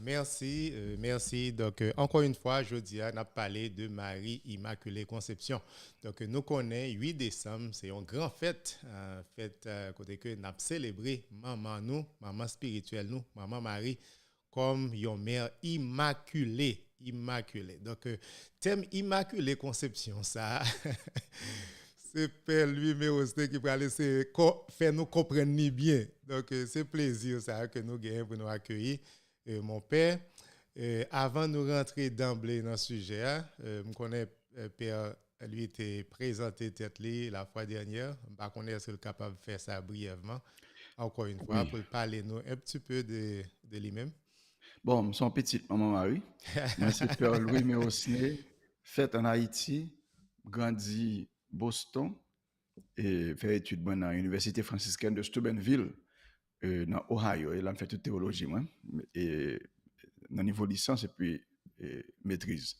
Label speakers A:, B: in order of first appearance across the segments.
A: merci. Donc, encore une fois, je dis, on a parlé de Marie Immaculée Conception. Donc, nous connaissons 8 décembre, c'est une grande fête, fête côté que nous avons célébré maman nous, maman spirituelle nous, maman Marie, comme une mère immaculée. Immaculée. Donc, thème Immaculée Conception, ça, c'est Père lui-même qui va laisser faire nous comprendre ni bien. Donc, c'est plaisir ça que nous gagnons pour nous accueillir. Mon père, avant de nous rentrer d'emblée dans le sujet, je connais Père, lui était présenté tête la fois dernière. Je ne connais pas si capable de faire ça brièvement. Encore une fois,
B: Oui.
A: pour parler nous un petit peu de lui-même.
B: Bon, son petite maman Marie. Moi, c'est Père Louis Méosné, fait en Haïti, grandi Boston et fait études bonnes à l'Université franciscaine de Steubenville, dans Ohio. Et là, je fait toute théologie, moi. Et dans niveau licence et puis maîtrise.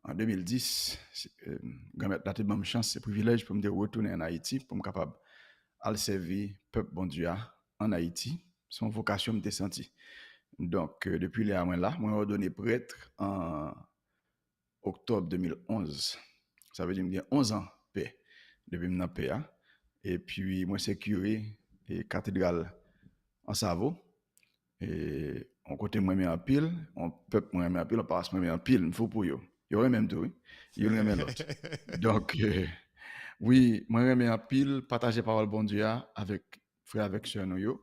B: En 2010, j'ai eu une chance et privilège pour me retourner en Haïti, pour me capable de servir le peuple bon Dieu en Haïti. Son vocation me senti. Donc, depuis les mois là, moi, j'ai ordonné prêtre en octobre 2011. Ça veut dire que j'ai 11 ans paix depuis que je paix. Et puis, moi, c'est curé et cathédrale en Savo. Et on côté moi, en pile, on peuple moi, en pile, on passe moi, en pile, il faut pour eux. Il y aurait même tout, oui. Il y aurait même l'autre. Donc, oui, moi, je en pile, partager parole bon Dieu avec frère, avec soeur nous.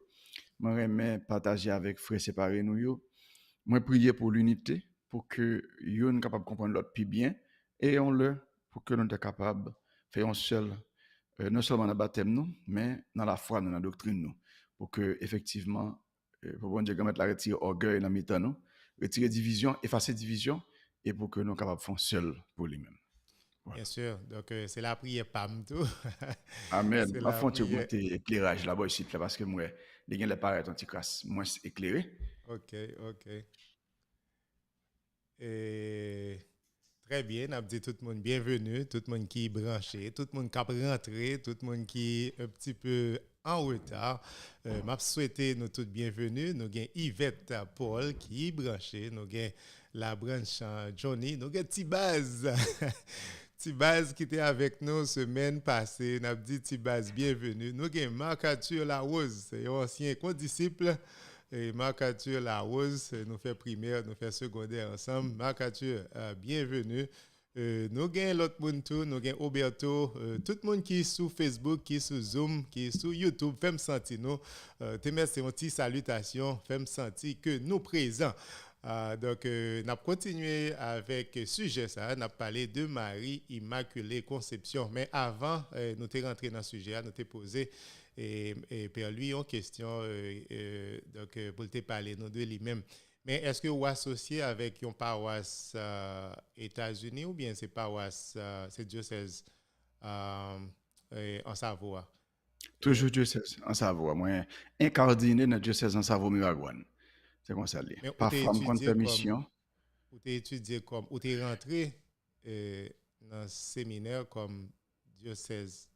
B: Moi, je partager avec frère séparé nous. Moi, prier pour l'unité, pour que nous soyons capables de comprendre l'autre plus bien, et on le, pour que nous soyons capables de faire un seul, non seulement dans le baptême, nous, mais dans la foi, dans la doctrine, nous, pour que, effectivement, pour bon Dieu, mettre la retirer orgueil dans le nous, retirer division, effacer division, et pour que nous soyons capables de faire seul pour lui-même.
A: Bien
B: Voilà.
A: sûr, donc c'est la prière PAM tout.
B: Amen.
A: C'est
B: Ma
A: la
B: fonte
A: prière.
B: augmenter éclairage là-bas ici, parce que moi, les gens les paraît un petit crasse, moins éclairé.
A: OK, OK. Et très bien, on a dit tout le monde bienvenue, tout le monde qui est branché, tout le monde qui a rentré, tout le monde qui est un petit peu en retard. M'a souhaité nous tous bienvenue. Nous avons Yvette Paul qui est branché, nous avons la branche Johnny, nous avons Tibaz. Tibaz qui était avec nous semaine passée, nous avons dit Tibaz bienvenue. Nous avons Marc Arthur Larose, c'est un ancien condisciple. Et Marc Arthur Larose, nous fait primaire, nous fait secondaire ensemble. Marc Arthur, bienvenue. Nous avons l'autre monde tout, nous avons Roberto, tout le monde qui est sur Facebook, qui est sur Zoom, qui est sur YouTube, fait me sentir nous. Te merci, une petite salutation, fait me sentir que nous présents. Donc, nous avons continué avec le sujet, ça. Nous avons parlé de Marie Immaculée Conception. Mais avant, nous sommes rentrés dans le sujet, nous avons posé et pour lui en question, donc, pour te parler nous de lui-même. Mais est-ce que vous associez avec une paroisse États-Unis ou bien c'est paroisse, c'est diocèse en Savoie? Euh,
B: Toujours diocèse en Savoie. Moi, incardiné dans le diocèse en Savoie Miragouane. C'est comme ça.
A: mais où t'es
B: Parfois, je compte
A: étudié comme,
B: permission.
A: où t'es étudié comme, où t'es rentré dans le séminaire comme diocèse,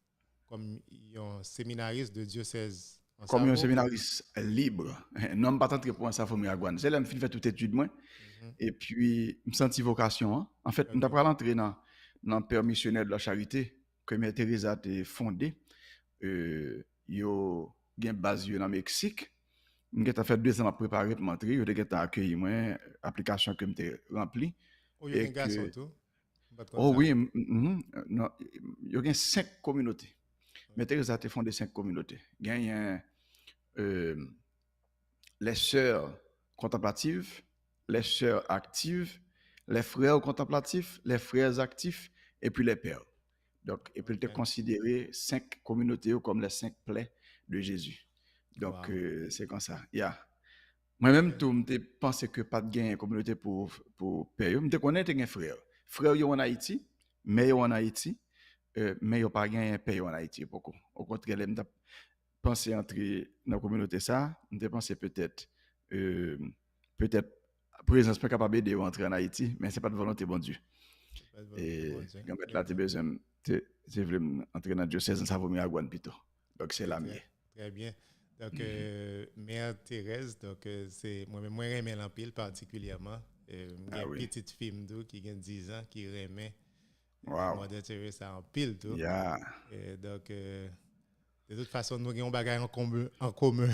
A: comme un séminariste de diocèse en
B: Comme un
A: Savoie ou bien?
B: séminariste libre, non pas tant pour un Savoie Miragouane. C'est là que je fais toute étude, moi.
A: Mhm.
B: Et puis, je me sens vocation. Hein. En fait, je
A: OK.
B: suis entrer dans le père missionnaire de la charité que Mère Teresa a fondé. Yo gen base yo dans Mexique. Je fait 2 ans à préparer pour m'entrer. Yo te accueilli moi, application que je rempli.
A: Ou il y a un
B: Et
A: garçon
B: que,
A: tout? Pas comme
B: oh
A: ça.
B: oui, non, yo gen 5 communautés. Mais
A: OK.
B: Teresa a fondé 5 communautés. Il y a euh, les sœurs contemplatives, les sœurs actives, les frères contemplatifs, les frères actifs, et puis les pères. Donc, et puis il était
A: OK.
B: considéré 5 communautés comme les 5 plaies de Jésus. Donc,
A: Wow.
B: c'est comme ça. Yeah. Moi-même,
A: OK.
B: tout, je pensais que pas de gain communauté pour père. Je connais des frères. Frères, yo en Haïti, mais yo en Haïti, mais yo pas gain père en Haïti. Beaucoup. Au contraire, je pensé entrer dans la communauté ça, je pensé peut-être, euh, peut-être, présence pas capable de rentrer en Haïti, mais c'est pas de volonté bon Dieu.
A: C'est pas de volonté,
B: Et
A: bon Dieu.
B: quand
A: Très
B: là, tu
A: bien.
B: besoin, tu veux entrer dans le diocèse, ça vaut mieux à Gouane plutôt. Donc, c'est
A: C'est
B: la mienne.
A: très, très bien. Donc, Mère Thérèse, donc, c'est moi-même, moi, j'aime l'empile particulièrement. Il y a
B: Ah
A: une
B: oui.
A: petite fille d'eau qui a 10 ans qui aimait
B: Wow.
A: Mother Teresa en pile tout.
B: Yeah.
A: Donc, de toute façon, nous avons un bagage en commun. En commun.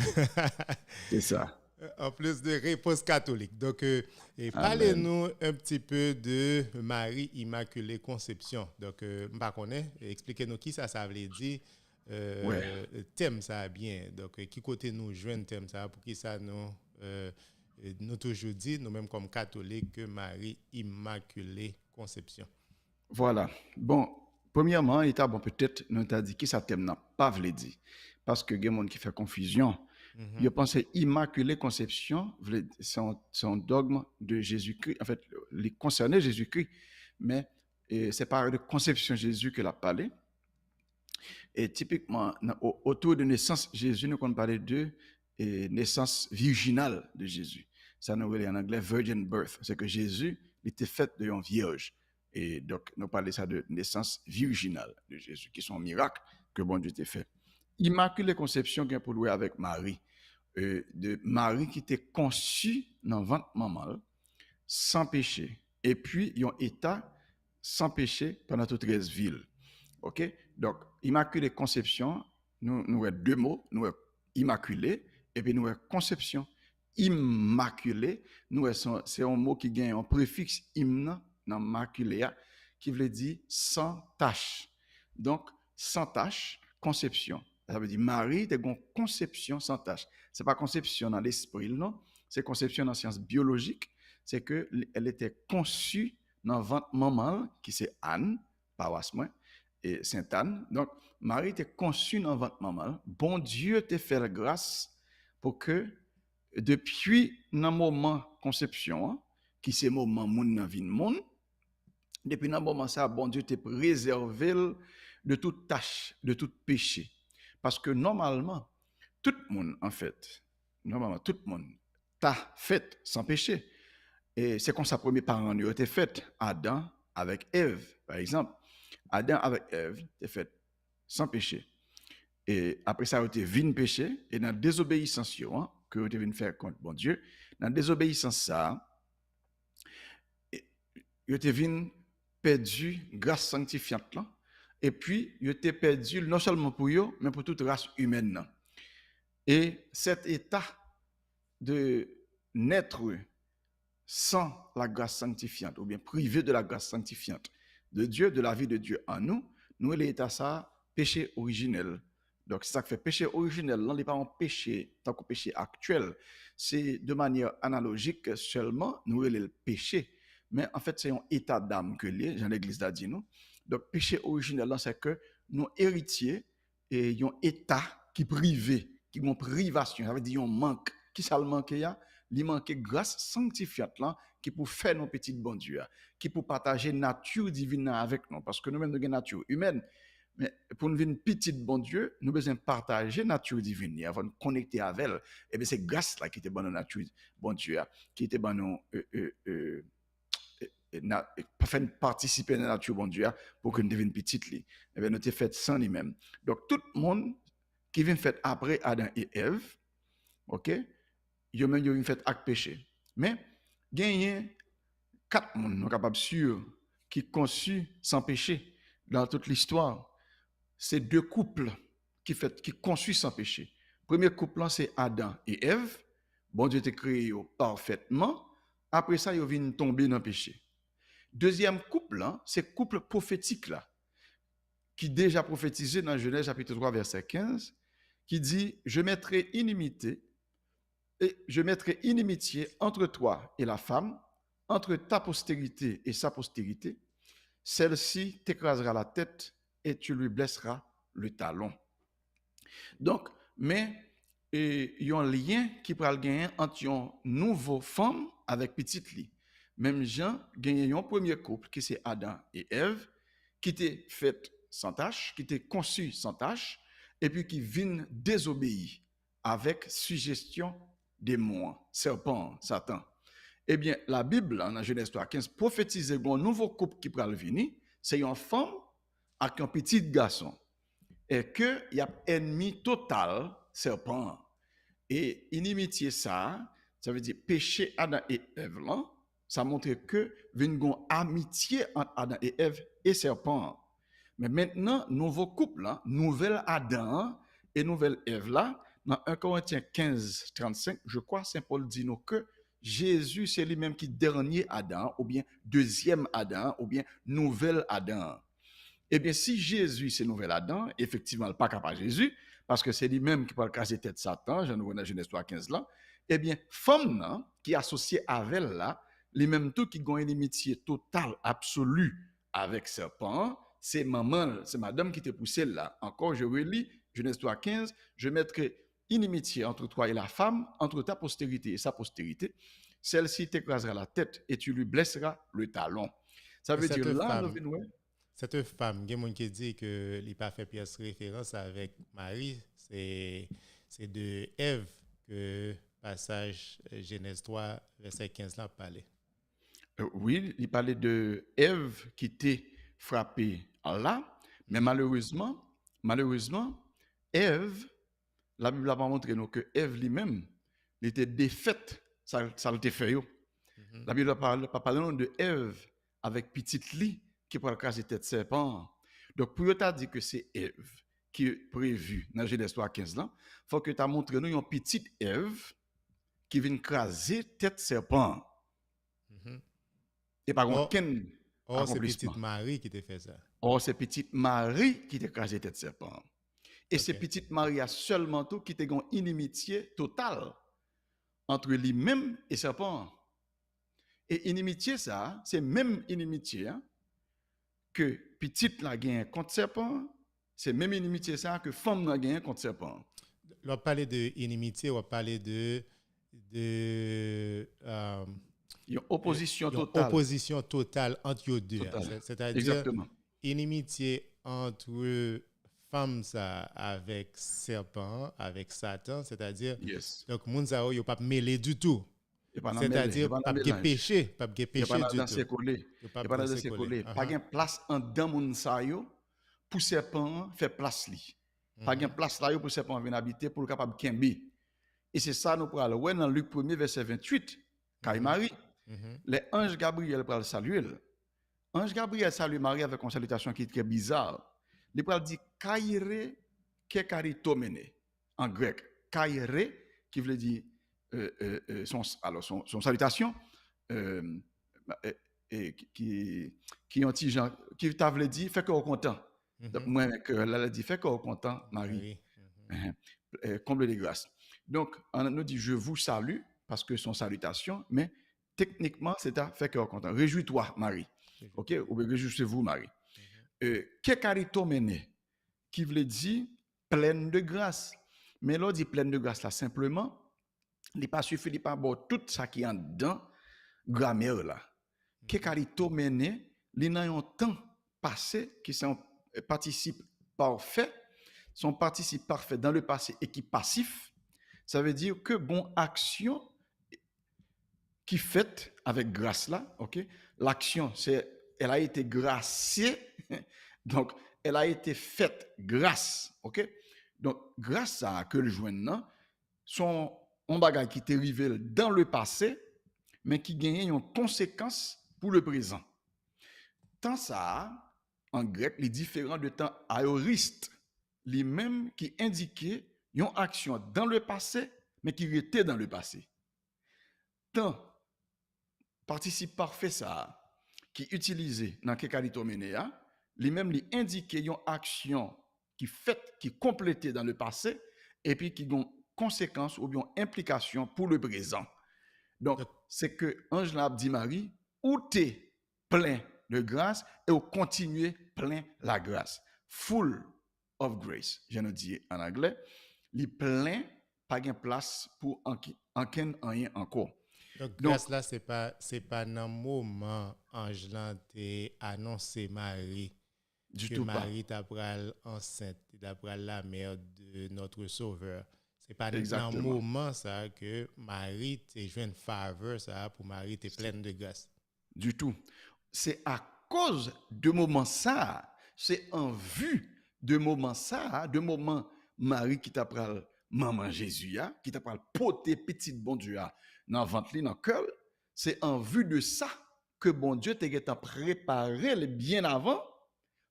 B: C'est ça.
A: En plus de réponse catholique. Donc, et
B: Amen.
A: parlez-nous un petit peu de Marie Immaculée Conception. Donc, je ne connais pas, expliquez-nous qui ça veut dire.
B: Ouais.
A: Thème ça bien. Donc, qui côté nous joindre thème ça pour qui ça nous toujours dit, nous-mêmes comme catholiques, que Marie Immaculée Conception.
B: Voilà. Bon, premièrement, il t'a bon peut-être nous t'a dit qui ça thème n'a pas voulu dire parce que il y a des gens qui fait confusion. Je
A: Mhm,
B: pensais Immaculée Conception, c'est un dogme de Jésus-Christ. En fait, il concernait Jésus-Christ, mais c'est pas de conception Jésus que l'a parlé. Et typiquement, autour de naissance Jésus, nous on parler de naissance virginale de Jésus. Ça nous dit en anglais virgin birth. C'est que Jésus était fait de une vierge. Et donc, nous parlons ça de naissance virginale de Jésus, qui sont miracles que bon Dieu t'a fait. Immaculée conception qui est pour louer avec Marie. De Marie qui était conçue dans le ventre maman sans péché. Et puis, ils ont état sans péché pendant toute 13 villes. OK? Donc, immaculée conception, nous avons deux mots. Nous avons immaculée et puis nous avons conception. Immaculée, c'est un mot qui gagne un préfixe hymne dans maculé qui veut dire sans tache. Donc, sans tache, conception. Ça veut dire Marie a une conception sans tache. Ce n'est pas conception dans l'esprit, non. C'est conception dans la science biologique. C'est qu'elle était conçue dans le ventre maman, qui c'est Anne, paroisse moi, et Sainte Anne. Donc, Marie était conçue dans le ventre maman. Bon Dieu t'a fait la grâce pour que, depuis le moment conception, qui c'est le moment moun dans vie monde, depuis le moment ça, bon Dieu t'a préservé de toute tâche, de tout péché. Parce que normalement, tout le monde, en fait, normalement, tout le monde t'a fait sans péché. Et c'est comme ça, premier parent a été fait. Adam avec Ève, par exemple. Adam avec Ève était fait sans péché. Et après ça, il a été venu péché. Et dans la désobéissance, que vous devez faire contre bon Dieu, dans la désobéissance, ça, il a été venu perdu grâce sanctifiante. Là. Et puis, il a été perdu non seulement pour eux, mais pour toute race humaine. Là. Et cet état de naître sans la grâce sanctifiante, ou bien privé de la grâce sanctifiante de Dieu, de la vie de Dieu en nous, nous, l'état ça, péché originel. Donc, c'est ça qui fait péché originel. Là, n'est pas un péché, tant que péché actuel. C'est de manière analogique seulement, nous, le péché. Mais en fait, c'est un état d'âme que l'Église a dit nous. Donc, péché originel, là, c'est que nous héritiers et un état qui privé, qui ont privation, ça veut dire un manque. Qui ça le manque, il manque grâce sanctifiante là qui pour faire nos petites bon Dieu, qui pour partager nature divine avec nous parce que nous-mêmes nous avons une nature humaine mais pour nous une petite bon Dieu nous besoin partager nature divine avant de connecter avec elle et bien c'est grâce là qui était bonne nature bon Dieu qui était bonne faire participer à la nature bon Dieu pour que nous devenions petite li et bien nous t'ai fait sans lui-même donc tout le monde qui vient fait après Adam et Ève OK yo même yo fait acte péché. Mais gagné quatre monde nous capable sûr qui conçu sans péché dans toute l'histoire. C'est deux couples qui conçu sans péché. Premier couple c'est Adam et Ève. Bon Dieu t'a créé parfaitement. Après ça, ils viennent tomber dans le péché. Deuxième couple, c'est couple prophétique là, qui déjà prophétisé dans Genèse chapitre 3 verset 15, qui dit je mettrai inimitié et je mettrai inimitié entre toi et la femme, entre ta postérité et sa postérité. Celle-ci t'écrasera la tête et tu lui blesseras le talon. Donc, mais il y a un lien qui peut gagner entre une nouvelle femme avec petite lit. Même Jean gagne un premier couple qui c'est Adam et Ève, qui était fait sans tâche, qui était conçu sans tâche, et puis qui vient désobéir avec suggestion démon, serpent, Satan. Eh bien, la Bible, dans Genèse 3:15, prophétise un nouveau couple qui peut venir, c'est une femme avec un petit garçon. Et qu'il y a ennemi total, serpent. Et inimitié ça veut dire péché Adam et Ève là, ça montre que vient une amitié entre Adam et Ève et serpent. Mais maintenant, nouveau couple là, nouvel Adam et nouvelle Ève là, dans 1 Corinthiens 15, 35, je crois Saint Paul dit nous que Jésus c'est lui-même qui dernier Adam, ou bien deuxième Adam, ou bien nouvel Adam. Eh bien, si Jésus c'est nouvel Adam, effectivement, il n'est pas capable de Jésus, parce que c'est lui-même qui peut casser tête Satan, j'en vois dans Genèse 3:15 là, eh bien, femme là, qui est associée avec elle là, les mêmes tout qui ont une amitié totale, absolue avec serpent, c'est maman, c'est madame qui t'a poussé là. Encore, je relis Genèse 3:15, je mettrai inimitié entre toi et la femme, entre ta postérité et sa postérité. Celle-ci t'écrasera la tête et tu lui blesseras le talon. Ça
A: Et
B: veut dire là, nous venons.
A: cette femme, il y a quelqu'un qui dit que il pas fait pièce référence avec Marie, c'est de Ève que passage Genèse 3 verset 15 là parlait.
B: Oui, il parlait de Ève qui était frappée là, mais malheureusement, Ève, la Bible a pas montré nous que Ève lui-même, elle était défaite, ça l'était fait.
A: Mhm.
B: La Bible n'a pas parlé de Ève avec petite lit qui pourrait casser tête serpent. Donc, pour t'a dit que c'est Ève qui est prévue dans Genèse 3:15 là, faut que tu as montré nous une petite Ève qui vient craser tête serpent.
A: Mhm.
B: Et par contre,
A: Or,
B: quel
A: c'est
B: accomplissement?
A: petite Marie qui t'a fait ça.
B: Or, c'est petite Marie qui t'a crasé tête serpent. Et c'est
A: OK.
B: petite Marie seulement tout qui t'a une inimitié totale entre lui-même et serpent. Et inimitié, ça, c'est même inimitié hein, que petite la gagne contre serpent, c'est même inimitié ça que femme la gagne contre serpent.
A: On va parler de inimitié, on va parler de
B: Il y a une opposition
A: une
B: totale.
A: opposition totale entre les deux.
B: Totale.
A: C'est-à-dire
B: Exactement.
A: inimitié entre femme ça avec serpent, avec Satan, c'est-à-dire
B: Yes.
A: donc moun sa yo pas mêlé du tout.
B: Il n'y a pas de mêlée, il n'y a
A: C'est-à-dire
B: pas
A: pas
B: de
A: de
B: mélange.
A: péché, pas de
B: Il n'y a
A: péché
B: pas
A: du
B: de
A: tout.
B: collé.
A: Il
B: Il n'y a pas de collé. Pas de place en dedans moun sa yo pour serpent faire place li. Pas de place là yo pour serpent venir habiter pour le capable kembe. Et c'est ça nous pral ouais dans Luc 1er verset 28. Quand Marie, les anges Gabriel pral saluer. Ange Gabriel salue Marie avec une salutation qui est très bizarre. Il pral dit kaire ke karitomene en grec. Kaire qui veut dire son salutation qui ont dit qui t'a voulu dire fait que au content. Donc moi que elle a dit fait que au content Marie. Comble de grâce. Donc on nous dit je vous salue parce que son salutation mais techniquement c'est à fait que au content. Réjouis-toi Marie. OK, ou bien réjouissez-vous Marie. Que caritomene qui veut dire pleine de grâce. Mais l'on dit pleine de grâce là simplement il n'est pas suffit, il n'est pas bon tout ça qui est en dedans, grammaire là. Que caritomene, il y a un temps passé qui sont participe parfait, son participe parfait dans le passé et qui passif, ça veut dire que bon action qui fait avec grâce là, ok? L'action, c'est, elle a été graciée, donc elle a été faite grâce, ok? Donc grâce à que le joignant, son un bagage qui est arrivé dans le passé, mais qui gagne une conséquence pour le présent. Tant ça, en grec, les différents de temps aoriste, les mêmes qui indiquaient une action dans le passé, mais qui était dans le passé. Tant participe parfait ça, qui utilisé dans Kekalitoménéa, les mêmes les indiquaient une action qui fait, qui complétée dans le passé, et puis qui ont conséquences ou bien implications pour le présent. Donc, c'est que Angela dit Marie, ou t'es plein de grâce et ou continuer plein la grâce. Full of grace, je ne dis en anglais, li plein, pas de place pour en rien encore.
A: Donc, grâce là, c'est pas dans le moment Angela t'a annoncé Marie.
B: Du
A: que
B: tout
A: Marie t'a pris enceinte, t'a pris la mère de notre Sauveur. C'est pas
B: Exactement.
A: dans le moment ça que Marie t'a joué une faveur ça pour Marie t'es pleine de grâce.
B: Du tout. C'est à cause de moment ça, c'est en vue de moment ça, de moment Marie qui t'a pris maman Jésus qui t'a pas porter petit bon Dieu dans ventre li dans cœur, c'est en vue de ça que bon Dieu t'a préparé le bien avant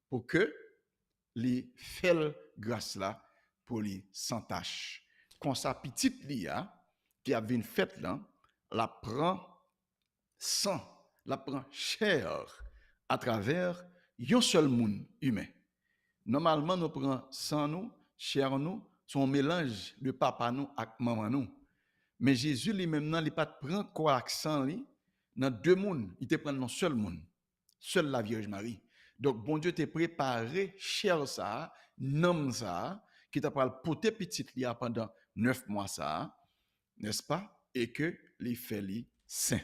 B: pour que les fait grâce là pour les sans tâche. Quand sa petite li qui a une fête là, la prend sang, la prend chair à travers un seul monde humain. Normalement, nous prenons sang nous, chair nous, son mélange de papa nous avec maman nous. Mais Jésus lui-même, il pas prend quoi avec sang lui dans deux mondes, il te prend dans seul monde, seule la Vierge Marie. Donc bon Dieu t'a préparé chair ça, nom ça qui t'a pas porter petite li pendant 9 mois ça, n'est-ce pas? Et que les fait li saint,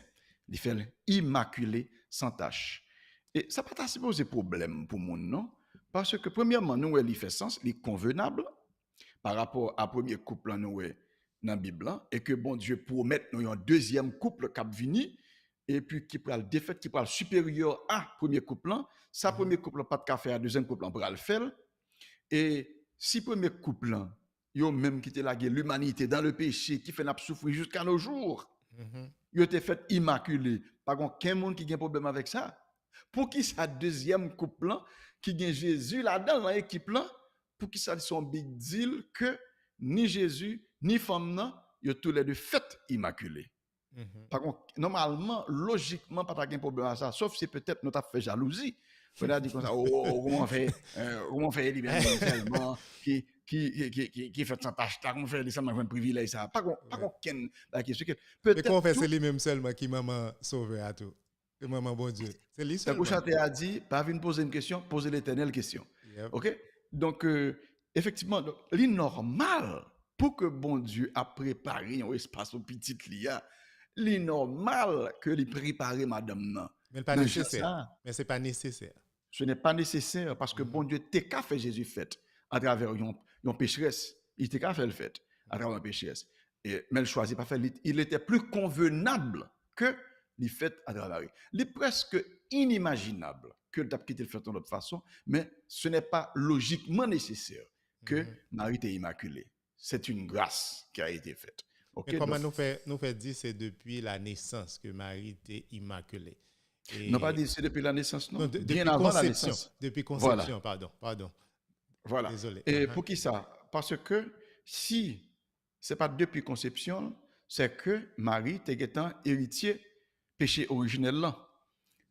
B: les fait immaculé sans tache. Et ça pas assez poser problème pour monde non? Parce que premièrement nous il fait sens, il est convenable par rapport à premier couple nous dans la Bible et que bon Dieu promet nous un deuxième couple qui vini et puis qui pourra le défaite qui pourra le supérieur à premier couple ça premier couple pas de faire deuxième couple pourra le faire et si premier couple yo même qui lagué l'humanité dans le péché qui fait n'a souffrir jusqu'à nos jours yo été fait immaculé pas aucun monde qui a un problème avec ça pour qui ça deuxième couple qui gagne Jésus là-dedans dans l'équipe là pour qui ça son big deal que ni Jésus ni femme nan yo tous les deux fait immaculés. Par contre, normalement, logiquement, pas de problème à ça, sauf si peut-être nous avons fait jalousie. On a dit comme ça, comment on fait libérer seulement qui fait sans tâche, comment fait seulement un privilège ça. Pas aucun la question.
A: Mais comment fait c'est lui-même seulement qui maman sauvé à tout. Et maman bon Dieu. C'est lui seulement.
B: Le chanteur a dit, pas venir poser une question, poser l'éternelle question.
A: Yep.
B: OK? Donc effectivement, l'innormal pour que bon Dieu a préparé un espace au petit lia. C'est normal que les préparer madame non.
A: Mais pas nécessaire. Mais c'est pas nécessaire.
B: Ce n'est pas nécessaire parce que bon Dieu t'a qu'à fait Jésus fait à travers une pécheresse. Il t'a qu'à fait le fait à travers une pécheresse. Mais il choisit pas faire. Il était plus convenable que les fait à travers lui. Il est presque inimaginable que le tape quitte le fait de l'autre façon, mais ce n'est pas logiquement nécessaire que Marie t'ait immaculée. C'est une grâce qui a été faite.
A: Okay, mais comment nous fait dire c'est depuis la naissance que Marie était immaculée?
B: Et non, pas dire c'est depuis la naissance, non.
A: Bien avant la naissance. Depuis conception, voilà. Pardon.
B: Voilà.
A: Désolé.
B: Et pour qui ça? Parce que si ce n'est pas depuis conception, c'est que Marie était héritier péché originel là.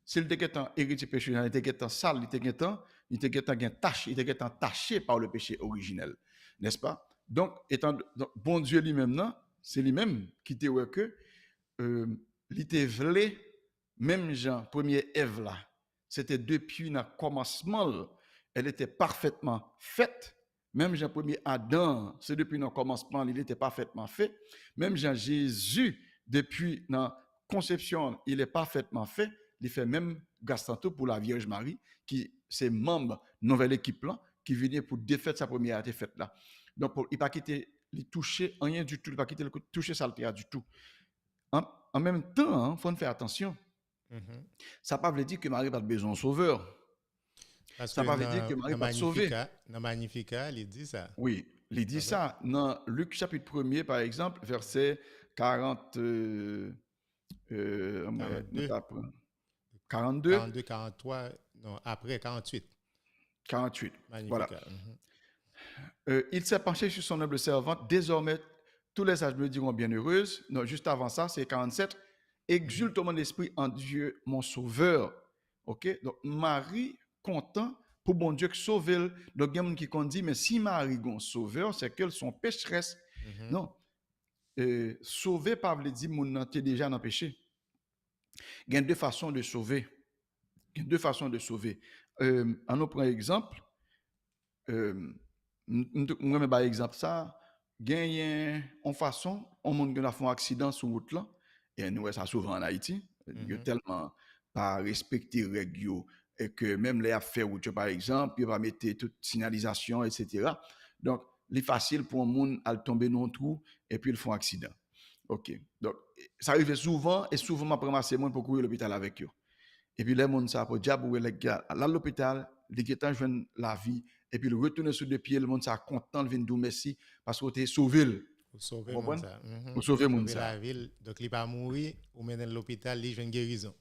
B: Si il était héritier péché originel, il était sale, il était taché, il était taché par le péché originel. N'est-ce pas? Donc, bon Dieu lui-même, c'est lui-même qui te dit que il te voulait même Jean premier Ève là c'était depuis le commencement elle était parfaitement faite même Jean premier Adam c'est depuis le commencement il était parfaitement fait même Jean Jésus depuis la conception il est parfaitement fait il fait même Gastanto pour la Vierge Marie qui c'est membre nouvelle équipe là qui venait pour défaire sa première fête là donc il pas quitter il toucher rien du tout il pas quitter toucher ça du tout en même temps, il faut faire attention. Ça ne veut pas dire que Marie n'a pas besoin de sauveur.
A: Ça ne veut pas dire que Marie n'a pas sauvé. Dans Magnificat, il dit ça.
B: Oui, il dit ça. Dans Luc chapitre 1er, par exemple, verset 42,
A: 43, non, après 48.
B: 48,
A: Magnificat.
B: Voilà. Il s'est penché sur son humble servante. Désormais, tous les âges me diront bienheureuse. Non, juste avant ça, c'est 47. Exulte mon esprit en Dieu, mon sauveur. OK? Donc, Marie, content pour bon Dieu qui sauve elle. Donc, il y a des gens qui dit, mais si Marie est sauveur, c'est qu'elle sont pécheresse. Non. Sauver, pas veut dire mon t'es déjà dans le péché. Il y a deux façons de sauver. On nous prend exemple. Moi, par exemple, ça. Gagner en façon, on monde qui a fait un accident sur route là, et nous ça souvent en Haïti, il y a tellement pas respecter règles et que même les affaires route par exemple, il va mettre toute signalisation etc. Donc, c'est facile pour un monde à tomber dans un trou et puis ils font accident. OK. Donc, ça arrive souvent et souvent m'a ramasser monde pour courir à l'hôpital avec eux. Et puis les monde ça pour diable les gars à l'hôpital, il est joindre la vie et puis il retourne sur deux pieds, le monde ça content de venir dire merci parce que tu es sauvé.
A: Pour sauver
B: Vous
A: le monde
B: comprenez?
A: ça.
B: Pour sauver le monde
A: Sauver
B: ça.
A: la ville. Donc, il pas mourir, ou même dans l'hôpital, il vient guérison.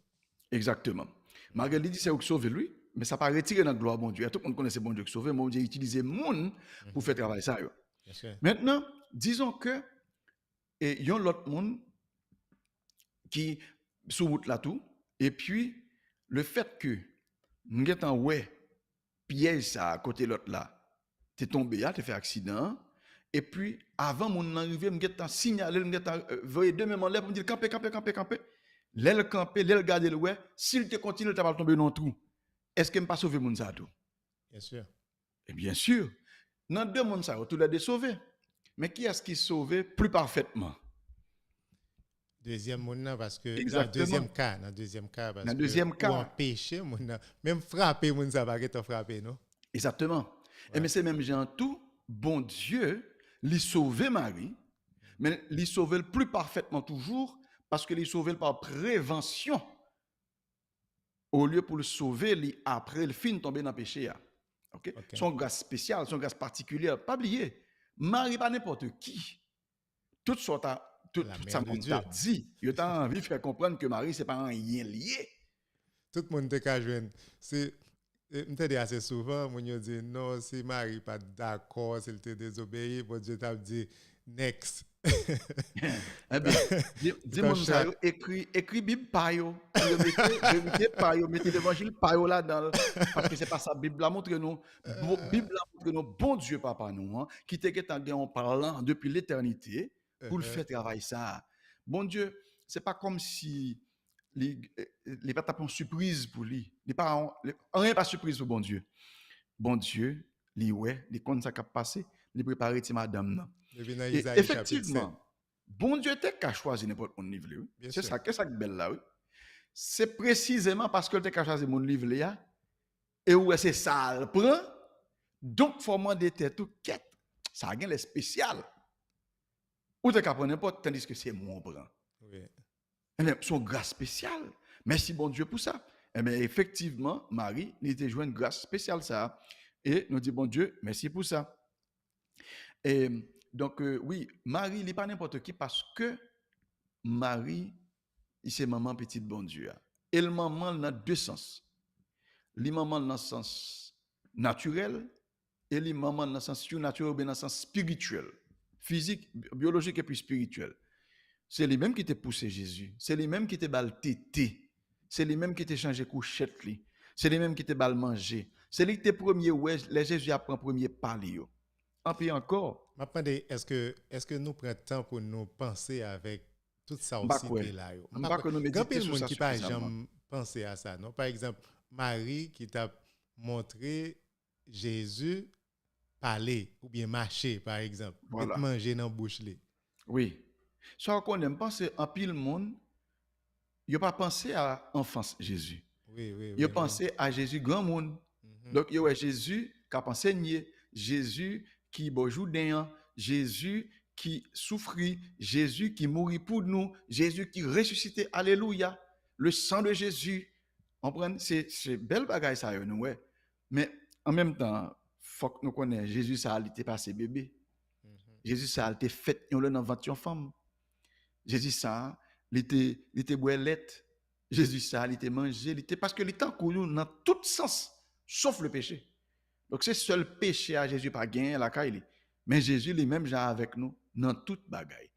B: Exactement. Malgré lui dit c'est pour sauver lui, mais ça pas retirer dans gloire bon Dieu. Tout le monde connaît ce bon Dieu qui sauve, bon Dieu utiliser monde pour faire travailler ça.
A: Bien sûr.
B: Maintenant, disons que il y a l'autre monde qui sous route là tout et puis le fait que nous en ouais piège ça à côté l'autre là, t'es tombé là, t'es fait accident et puis avant mon arrivée, m'getan signaler, m'getan voyer deux mêmes en l'air pour me dire camper. L'aile camper, l'aile garder le ouais, s'il te continue, tu vas tomber dans le trou. Est-ce que me pas sauver mon ça tout?
A: Bien sûr.
B: Et bien sûr, dans deux mondes ça, tout les deux sauvé. Mais qui est-ce qui sauvé plus parfaitement?
A: Deuxième monde parce que
B: Exactement.
A: dans deuxième cas parce
B: Dans
A: que
B: deuxième cas.
A: ou empêcher monde même frapper monde ça va être frappé non.
B: Exactement. Et mais c'est même gens tout bon Dieu lui sauver Marie, mais lui sauver le plus parfaitement toujours parce que lui sauver par prévention au lieu pour le sauver lui après le fin tomber dans le péché. OK? Son grâce spéciale, son grâce particulière, pas oublier. Marie pas n'importe qui. Toute sorte tout ça monde t'a dit, il t'a envie de faire comprendre que Marie c'est pas un rien lié.
A: Tout le monde te ka joindre. C'est m'te dit assez souvent mon yo dit non, si Marie pas d'accord, s'il te désobéi, bon Dieu t'a dit next.
B: Eh bien, dis-moi ça, écrit Bible pa yo, vérité pa yo, mettez l'évangile pa yo là-dedans, parce que c'est pas ça, Bible la montre nous, Bible la montre nous, bon Dieu papa nous, hein, qui te get en parlant depuis l'éternité, pour le faire travail ça. Bon Dieu, c'est pas comme si les pas tapons surprise pour lui, rien pas surprise pour bon Dieu. Bon Dieu, lui ouais, les comptes ça qui passé, lui préparer ti madame là. Et effectivement, bon Dieu t'a qu'à choisir n'importe mon livre. C'est ça, qu'est-ce que belle là, oui. C'est précisément parce que t'a qu'à choisir mon livre là, et où c'est ça le prend. Donc, faut demander tout quête. Ça a les spécial. Ou t'a qu'à prendre n'importe, tandis que c'est moi prend.
A: Oui.
B: Eh bien, son grâce spéciale. Merci bon Dieu pour ça. Eh bien, effectivement, Marie, il était joué une grâce spéciale ça. Et nous dit bon Dieu, merci pour ça. Et donc, oui, Marie, il n'est pas n'importe qui parce que Marie, c'est maman petite bon Dieu. Et le maman dans deux sens. Le maman dans le sens naturel et le maman dans le sens surnaturel ou bien dans le sens spirituel. Physique, biologique et puis spirituel. C'est lui-même qui t'a poussé Jésus. C'est lui-même qui t'a bal tété. C'est lui-même qui t'a changé couchette. C'est lui-même qui t'a bal manger. C'est lui qui t'a premier, ouais, les Jésus apprend premier parler. Et puis encore.
A: Est-ce que nous prenons temps pour nous penser avec tout ça aussi là?
B: Pas que nous méditer
A: sur ça. Qui pas
B: jamais
A: penser à ça, non? Par exemple, Marie qui t'a montré Jésus parler ou bien marcher, par exemple, voilà. Manger dans la bouche.
B: Oui. Ça qu'on aime penser en pile monde, il n'a pas pensé à l'enfance Jésus.
A: Oui.
B: Il a pensé à Jésus grand monde. Donc il y a Jésus qui a enseigné, Jésus qui Jourdain, Jésus qui souffrit, Jésus qui mourit pour nous, Jésus qui ressuscité, alléluia, le sang de Jésus. C'est belle bagaille ça nous ouais. Mais en même temps, faut que nous connaissions Jésus ça a été passé bébé. Jésus ça a été fait dans le ventre femme. Jésus ça, il était boilette. Jésus ça, il était mangé, il était parce que il était couru dans tout sens sauf le péché. Donc c'est seul péché à Jésus pas gagné la caille. Mais Jésus lui-même genre avec nous dans toute bagaille.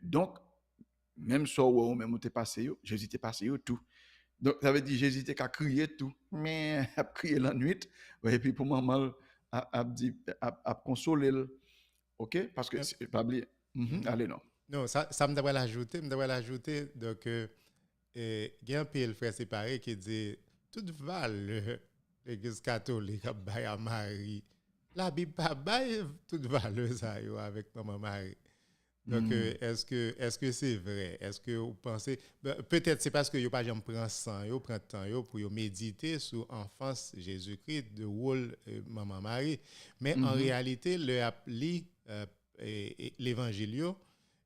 B: Donc même ça ou même t'es passé Jésus t'est passé tout. Donc ça veut dire Jésus t'est qu'à crier tout. Mais a crier la nuit et puis pour maman a consoler. OK parce que c'est pas oublier. Allez non.
A: Non, ça me devrait l'ajouter donc il y a un peu le frère séparé qui dit toute valeur l'Église catholique a bail à Marie. La Bible pas bail toute valeur ça avec maman Marie. Donc est-ce que c'est vrai? Est-ce que vous pensez peut-être c'est parce que yo pas jamais prend sang, yo prend temps yo pour yo méditer sur enfance Jésus-Christ de rôle maman Marie, mais en réalité le appli l'évangile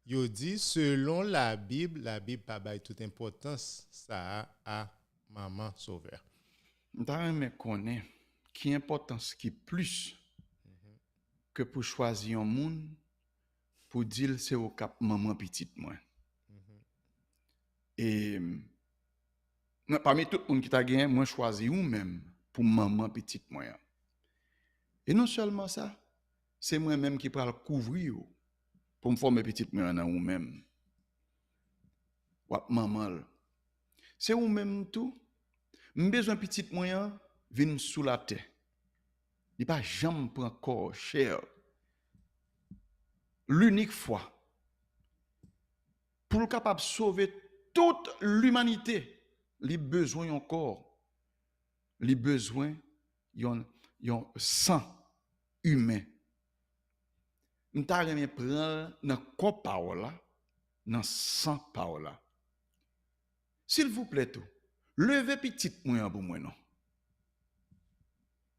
A: yo dit selon la Bible pas bail toute importance ça à maman sauveur.
B: M'ta me connaît qui importance qui plus que pour choisir un monde pour dire c'est au cap maman petite moi. Et parmi tout le monde qui t'a gagné, moi choisi ou même pour maman petite moi. Et non seulement ça, c'est moi-même qui pourra le couvrir pour me former petite moi dans ou même. Ou maman. C'est ou même tout. Besoin petite moyen vient sous la terre. Il pas jamais prend corps cher. L'unique fois pour capable sauver toute l'humanité, les besoins encore, les besoins yon sang humain. M'ta remè prendre dans corps parole là, dans sang parole là. S'il vous plaît tout, levez petite moyen pour moi non.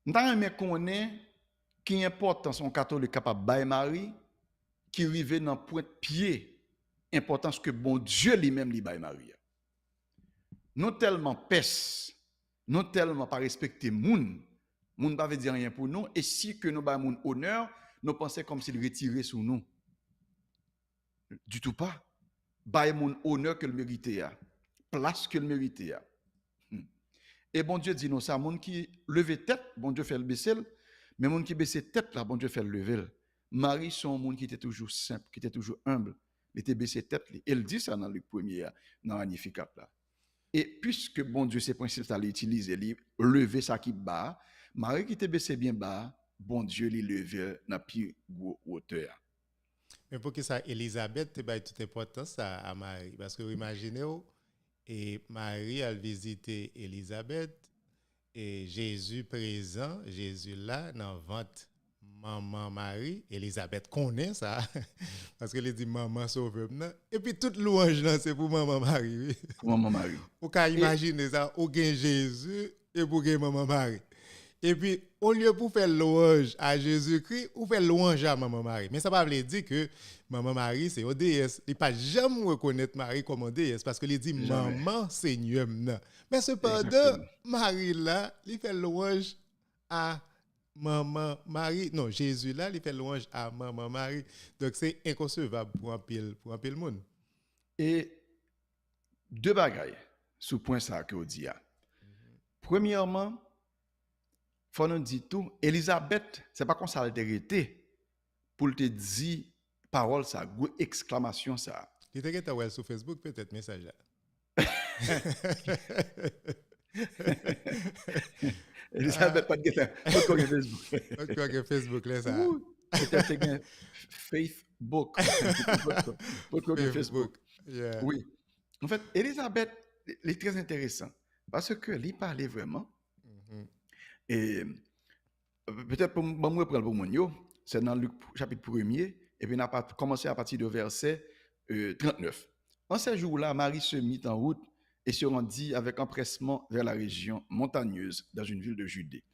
B: M'ta remè connaît qui importance son catholique capable bailler Marie qui rive dans point pied importance que bon Dieu lui-même li baille Marie. Non tellement pèse, non tellement pas respecter moun pas veut dire rien pour nous et si que nous ba moun honneur, nous pensons comme s'il retirait sur nous. Du tout pas. Baille moun honneur que le mérité a, place que le mérité a. Et bon Dieu dit non ça moun qui lever tête, bon Dieu fait le baisser, mais moun qui baisser tête là, bon Dieu fait le lever. Marie son moun qui était toujours simple, qui était toujours humble, il était baissé tête, elle dit ça dans Luc 1er dans Magnificat là. Et puisque bon Dieu ces principes ça l'utiliser, lever ça qui bas, Marie qui était baissé bien bas, bon Dieu lui lever dans plus gros hauteur.
A: Mais pour que ça Élisabeth te baille toute importance à Marie parce que imaginez et Marie a visité Élisabeth et Jésus présent, Jésus là dans ventre maman Marie, Élisabeth connaît ça parce qu'elle dit maman sauve et puis toute louange là c'est pour maman Marie.
B: Pour maman Marie.
A: Vous pouvez imaginer ça, au gain Jésus et pour gain maman Marie. Et puis au lieu pour faire louange à Jésus-Christ, ou faire louange à maman Marie. Mais ça ne veut pas dire que maman Marie c'est une déesse. Il ne pas jamais reconnaître Marie comme une déesse parce qu'il dit jamais. Maman Seigneur. Mais cependant Marie là, il fait louange à maman Marie, non, Jésus là, il fait louange à maman Marie. Donc c'est inconcevable pour un pile monde.
B: Et deux bagailles sous point ça que on dit. Premièrement, faut nous dire tout, Elisabeth, c'est pas comme ça altérité pour te dire parole ça, exclamation ça.
A: Il était ouais sur Facebook peut-être message là.
B: Elisabeth pas de gueule. Pas de Facebook.
A: Pas de Facebook là ça.
B: C'était Facebook. Pas de Facebook.
A: Yeah.
B: Oui. En fait, Elisabeth est très intéressant parce que lui parlait vraiment. Et peut-être pour moi reprendre pour mon c'est dans Luc chapitre 1er et puis on a commencé à partir de verset 39. En ces jours-là, Marie se mit en route et se rendit avec empressement vers la région montagneuse dans une ville de Judée.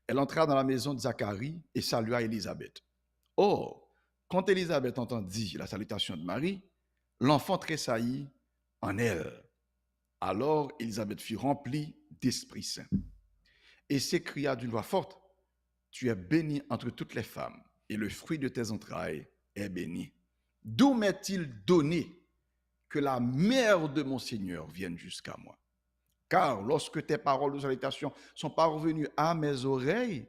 B: Elle entra dans la maison de Zacharie et salua Élisabeth. Or, quand Élisabeth entendit la salutation de Marie, l'enfant tressaillit en elle. Alors Élisabeth fut remplie d'Esprit Saint et s'écria d'une voix forte, « Tu es bénie entre toutes les femmes, et le fruit de tes entrailles est béni. D'où m'est-il donné que la mère de mon Seigneur vienne jusqu'à moi? Car lorsque tes paroles de salutation sont parvenues à mes oreilles,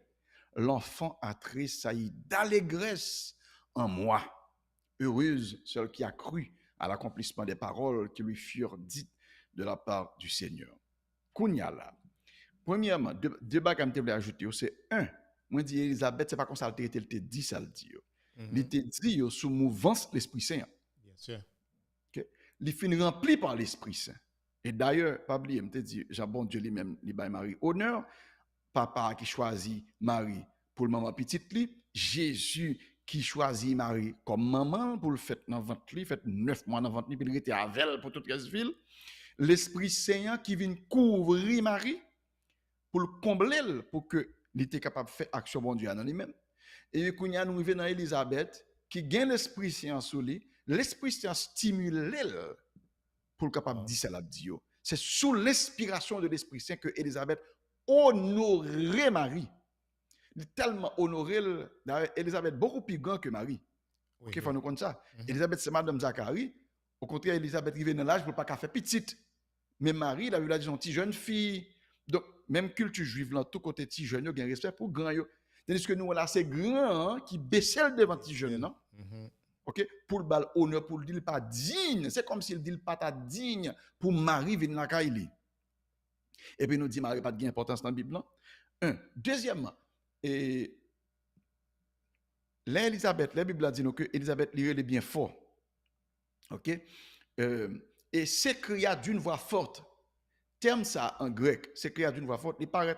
B: l'enfant a tressailli d'allégresse en moi. Heureuse celle qui a cru à l'accomplissement des paroles qui lui furent dites de la part du Seigneur. » Kounya là. Premièrement, deux bagages que je voulais ajouter, c'est un, moi dis Elisabeth, c'est pas comme ça elle te dit ça le dit. Il te dit sous mouvance l'Esprit Saint.
A: Bien sûr.
B: Okay? Il finit rempli par l'Esprit Saint. Et d'ailleurs, pas oublier, me te dit, bon Dieu lui-même, lui baille Marie honneur, papa qui choisit Marie pour le maman petite li, Jésus qui choisit Marie comme maman pour le faire dans ventre li, fait 9 mois dans ventre li, puis il était avec elle pour toute la ville. L'Esprit Saint qui vient couvrir Marie pour le combler, pour que il était capable de faire action bon Dieu dans lui-même. Et puis, nous arrivons dans Élisabeth, qui gagne l'Esprit Saint sur lui, l'Esprit Saint stimule elle pour capable de dire ça la Dieu. C'est sous l'inspiration de l'Esprit Saint que Élisabeth honorait Marie Il est tellement honoré. D'ailleurs, Élisabeth beaucoup plus grand que Marie.
A: Oui,
B: OK,
A: oui.
B: faut nous compte ça. Élisabeth, c'est madame Zacharie. Au contraire, Élisabeth arrive dans l'âge pour pas qu'elle fait petite. Mais Marie, il a vu la petite jeune fille. Donc, même culture juive, là, tout côté petit jeune, il y a un respect pour grand. Tandis que nous, là, c'est grand hein, qui baissait devant petit jeune, non? OK? Pour le bal honneur, pour le dire pas digne. C'est comme s'il dit pas ta digne pour Marie venir la Kaili. Et puis, nous dit Marie pas de importance dans la Bible. Un. Deuxièmement, et l'Élisabeth, la Bible dit nous que Élisabeth est bien fort. OK? Et s'écria d'une voix forte. Terme ça en grec, s'écria d'une voix forte, il paraît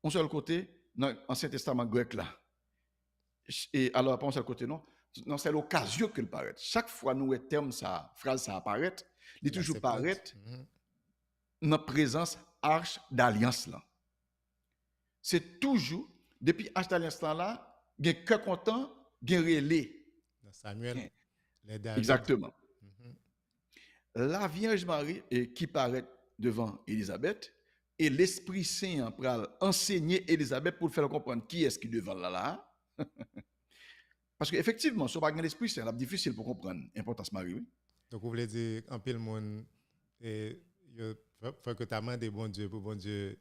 B: en seul côté dans l'Ancien Testament grec là. Et alors, pas en seul côté, non. Non, c'est l'occasion qu'il paraît. Chaque fois nous terme ça, phrase ça apparaît, il toujours paraît dans la présence arche d'alliance là. C'est toujours, depuis arche d'alliance là, il y a que content, il y a relais.
A: Samuel, les David.
B: Exactement. La Vierge Marie qui paraît devant Élisabeth et l'Esprit Saint pour enseigner Élisabeth pour faire comprendre qui est-ce qui est devant là. Parce qu'effectivement, si on n'a pas l'Esprit Saint, c'est difficile pour comprendre l'importance de Marie. Oui?
A: Donc, vous voulez dire, en pile monde, il faut que tu as demandé bon Dieu pour bon Dieu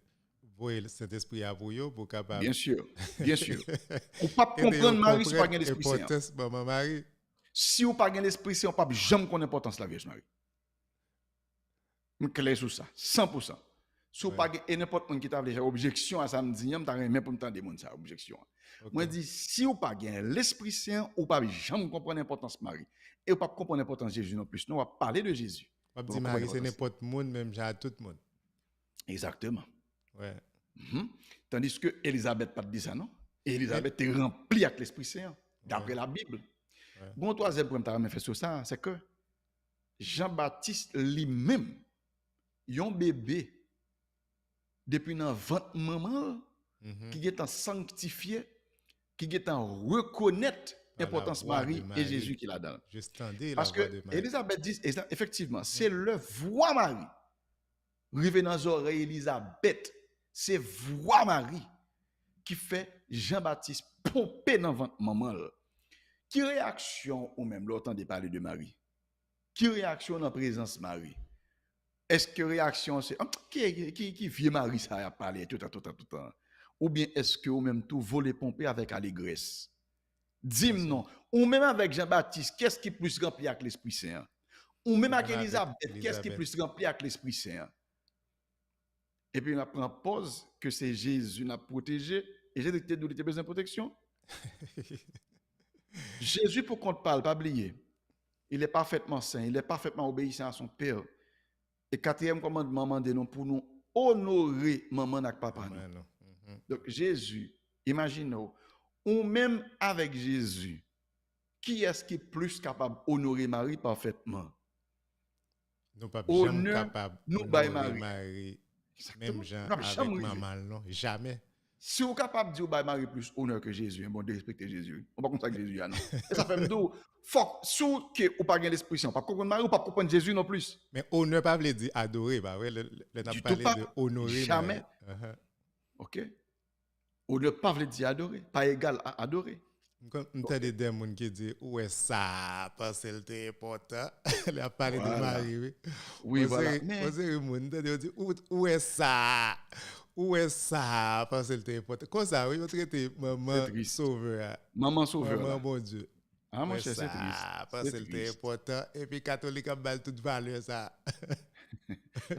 A: voyer le Saint-Esprit à vous pour capable.
B: Bien sûr, bien sûr. On ne peut pas comprendre Marie si on n'a pas l'Esprit Saint.
A: Marie.
B: Si on n'a pas l'Esprit Saint, on ne peut pas jamais connaître l'importance de la Vierge Marie. Je suis clair sur ça, 100%. Si on n'a pas n'importe qui t'a fait objection à ça, je dis, je même pour me tendre ça, objection. Moi, je dis, si on n'a pas l'Esprit Saint, on ne peut pas jamais comprendre l'importance de Marie. Et on ne peut pas comprendre l'importance de Jésus non plus. Nous, on va parler de Jésus.
A: On va dire Marie, c'est n'importe qui, même j'ai tout le monde.
B: Exactement.
A: Ouais.
B: Tandis que Élisabeth pas dit ça, non? Élisabeth est remplie avec l'Esprit Saint, d'après la Bible. Bon, troisième point que tu fait sur ça, c'est que Jean-Baptiste lui-même, un bébé, depuis dans 20 maman, qui est en sanctifié, qui est en reconnaître l'importance de Marie et Jésus qui l'a donné. Parce que Élisabeth dit, effectivement, c'est le voix Marie. Rive dans les oreilles Élisabeth, c'est voix Marie qui fait Jean-Baptiste pomper dans ventre maman. Qui réaction ou même l'autant de parler de Marie? Qui réaction dans la présence de Marie? Est-ce que réaction c'est qui vieux Marie ça a parlé tout le temps? Ou bien est-ce que ou même tout voler pomper avec allégresse? Dis-moi non. Ou même avec Jean-Baptiste, qu'est-ce qui est plus rempli avec l'Esprit Saint? Ou même avec Élisabeth, qu'est-ce qui est plus rempli avec l'Esprit Saint? Et puis on prend pause que c'est Jésus n'a protégé et Jésus était besoin de protection. Jésus pour qu'on ne parle pas oublier. Il est parfaitement saint, il est parfaitement obéissant à son Père. Et quatrième commandement de nous pour nous honorer maman avec papa. Donc Jésus, imaginez-vous, ou même avec Jésus, qui est-ce qui est plus capable d'honorer Marie parfaitement?
A: Nous pas jamais capable
B: d'honorer
A: Marie. Même Jean avec maman, non, jamais.
B: Si vous êtes capable de dire que Marie plus honneur que Jésus, bon, de respecter Jésus. On ne va pas comme ça que Jésus, non. Et ça fait me dire, faut si vous n'avez pas l'Esprit Saint, pas comprendre Marie ou pas comprendre Jésus non plus.
A: Mais honneur pas veut dire adorer, bah ouais, le n'a parlé de honorer.
B: Jamais. OK. Honneur pas veut dire adorer, pas égal à adorer.
A: Quand on a des démons qui disent où est ça parce que c'est important. Il a parlé de Marie.
B: Oui, voilà.
A: Mais dit où est ça? Où est ça parce que c'est important. Comme ça, oui, on traite maman sauveur.
B: Maman sauveur.
A: Maman bon Dieu.
B: Ah, mon cher, c'est triste.
A: Parce que c'est important. Et puis catholique a bal toute valeur ça.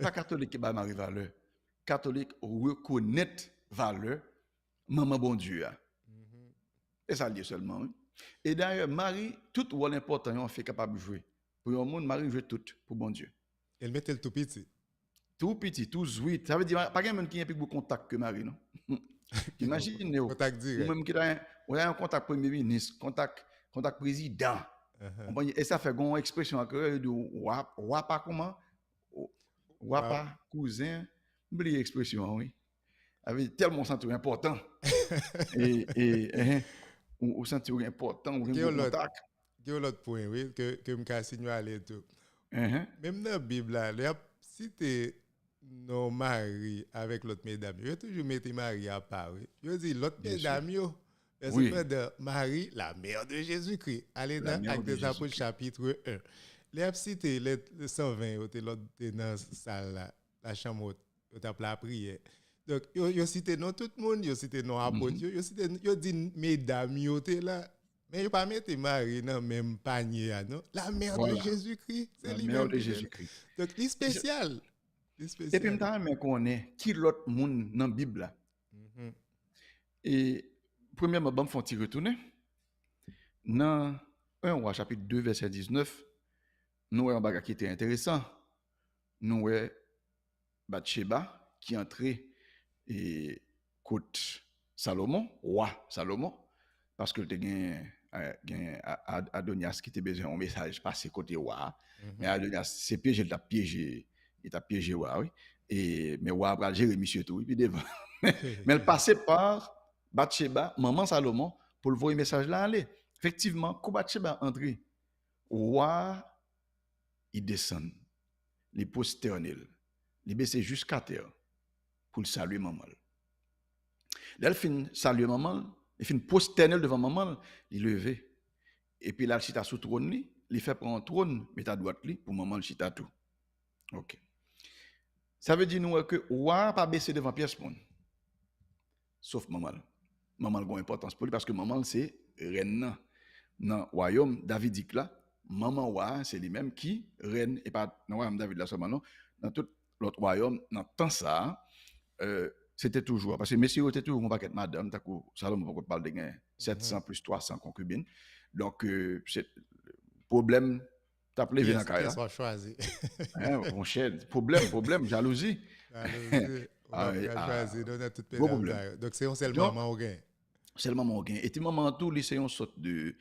B: Pas catholique qui a Marie valeur. Catholique reconnaît valeur maman bon Dieu. Et ça lié seulement. Hein? Et d'ailleurs, Marie, tout rôle important, on fait capable de jouer. Pour le monde, Marie joue tout pour bon Dieu.
A: Elle mettait le tout petit.
B: Tout petit, tout sweet. Ça veut dire, pas quelqu'un qui a plus de contact que Marie, non? Imaginez-vous.
A: Contact direct.
B: Ou même qui a un contact premier ministre, contact président. Et ça fait une expression de wapa comment? Wapa, cousin. Oubliez l'expression, oui. Avec tellement senti important. et ou senti important, ou un contact.
A: Il y a l'autre point, oui, que je me signaler tout. Même dans la Bible, là, il y a cité nos maris avec l'autre mesdames. Yo toujours mettre Marie à part. Yo dit l'autre
B: Bien sûr.
A: mesdames yo. C'est
B: Oui,
A: de Marie, la mère de Jésus-Christ. Allez
B: la
A: dans
B: mère
A: Actes
B: de
A: des Apôtres
B: Jésus-Christ.
A: chapitre 1. Les a cité les 120 yo t'es l'autre dans la salle là, la chambre yo t'a la prière. Donc yo cité non tout le monde, yo cité non apôtres, yo cité yo dit mesdames yo t'es là. Mais yo pas mettre Marie dans même panier non. La mère de
B: Voilà,
A: Jésus-Christ, c'est
B: la mère
A: lui-même
B: de
A: qui est là.
B: Jésus-Christ.
A: Donc il spécial. Il
B: Et puis,
A: spécial.
B: je connais qui l'autre monde dans la Bible. Là.
A: Mhm.
B: Et premièrement, je vais me retourner. Dans 1 Roi, chapitre 2, verset 19, nous avons un bagage qui était intéressant. Nous avons Bathsheba qui entrait et côte Salomon, roi Salomon, parce que tu as Adonias qui était besoin d'un message passé côté roi. Mais Adonias, c'est piégé, il t'a piégé roi, oui. Et mais roi a géré monsieur tout, et puis devant. Mais elle passait par Bathsheba, maman Salomon, pour le voir le message là aller. Effectivement, quand Bathsheba entré, roi, il descend, il posternel, il baisse jusqu'à terre pour le saluer maman. Là, il fin saluer maman, il fin posternel devant maman, il levé. Et puis là, il chita sous trône, il fait prendre un trône, met à droite pour maman le chita tout. OK. Ça veut dire nous que roi pas baisser devant pièce monde. Sauf maman. Maman a une importance pour lui parce que maman c'est reine dans le royaume davidique là. Maman roi c'est lui-même qui reine et pas dans le royaume David là seulement non, dans tout l'autre royaume dans temps ça c'était toujours parce que messieurs était toujours un paquet de madame t'as que Salomon on parle de 700 plus 300 concubines. Donc c'est problème t'as levé dans la
A: Qui
B: carrière.
A: soit choisi.
B: Hein, mon cher, problème, jalousie.
A: Jalousie, on
B: Ah,
A: va choisir dans toute
B: gros
A: mesdames.
B: problème.
A: Donc c'est un seul
B: Donc,
A: moment au gain.
B: seulement mon gain. Et puis, maman, tout, c'est une sorte de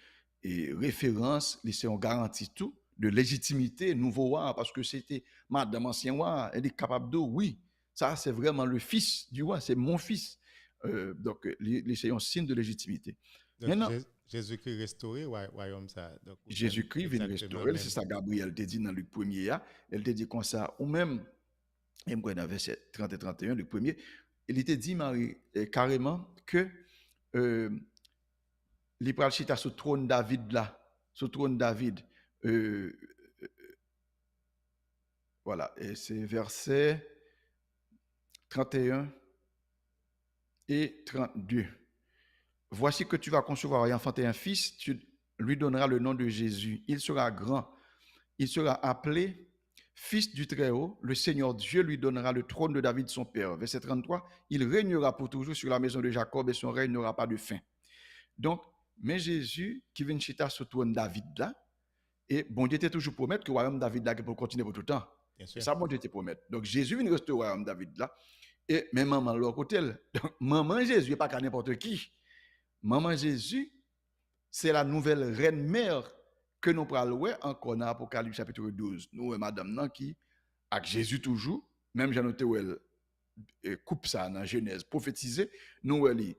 B: référence, c'est une garantie tout, de légitimité, nouveau roi, parce que c'était madame ancien roi, elle est capable de, oui, ça, c'est vraiment le fils du roi, c'est mon fils. Donc, c'est un signe de légitimité.
A: Donc
B: Maintenant,
A: Jésus-Christ restauré, royaume ça. Donc,
B: Jésus-Christ vient
A: exactement
B: restaurer,
A: même.
B: c'est ça Gabriel te dit dans Luc 1er, elle te dit comme ça, ou même, et moi, dans verset 30 et 31, le premier, il était dit, Marie, carrément, que il pral chita sur trône David là, sur trône David. Voilà, et c'est verset 31 et 32. Voici que tu vas concevoir et enfanter un fils, tu lui donneras le nom de Jésus. Il sera grand, il sera appelé Fils du Très-Haut, le Seigneur Dieu lui donnera le trône de David son père. Verset 33, il régnera pour toujours sur la maison de Jacob et son règne n'aura pas de fin. Donc, mais Jésus qui vient chita sur le trône David là, et bon Dieu était toujours promettre que le royaume David là pour continuer pour tout le temps.
A: Bien sûr.
B: Et ça, bon Dieu était promettre. Donc, Jésus vient rester au royaume David là, et même maman l'autre côté. Donc, maman Jésus n'est pas qu'à n'importe qui. Maman Jésus, c'est la nouvelle reine mère que nous parlons encore dans Apocalypse chapitre 12. Nous, madame nan qui, avec Jésus toujours, même j'ai noté où elle coupe ça dans Genèse prophétisé, nous, elle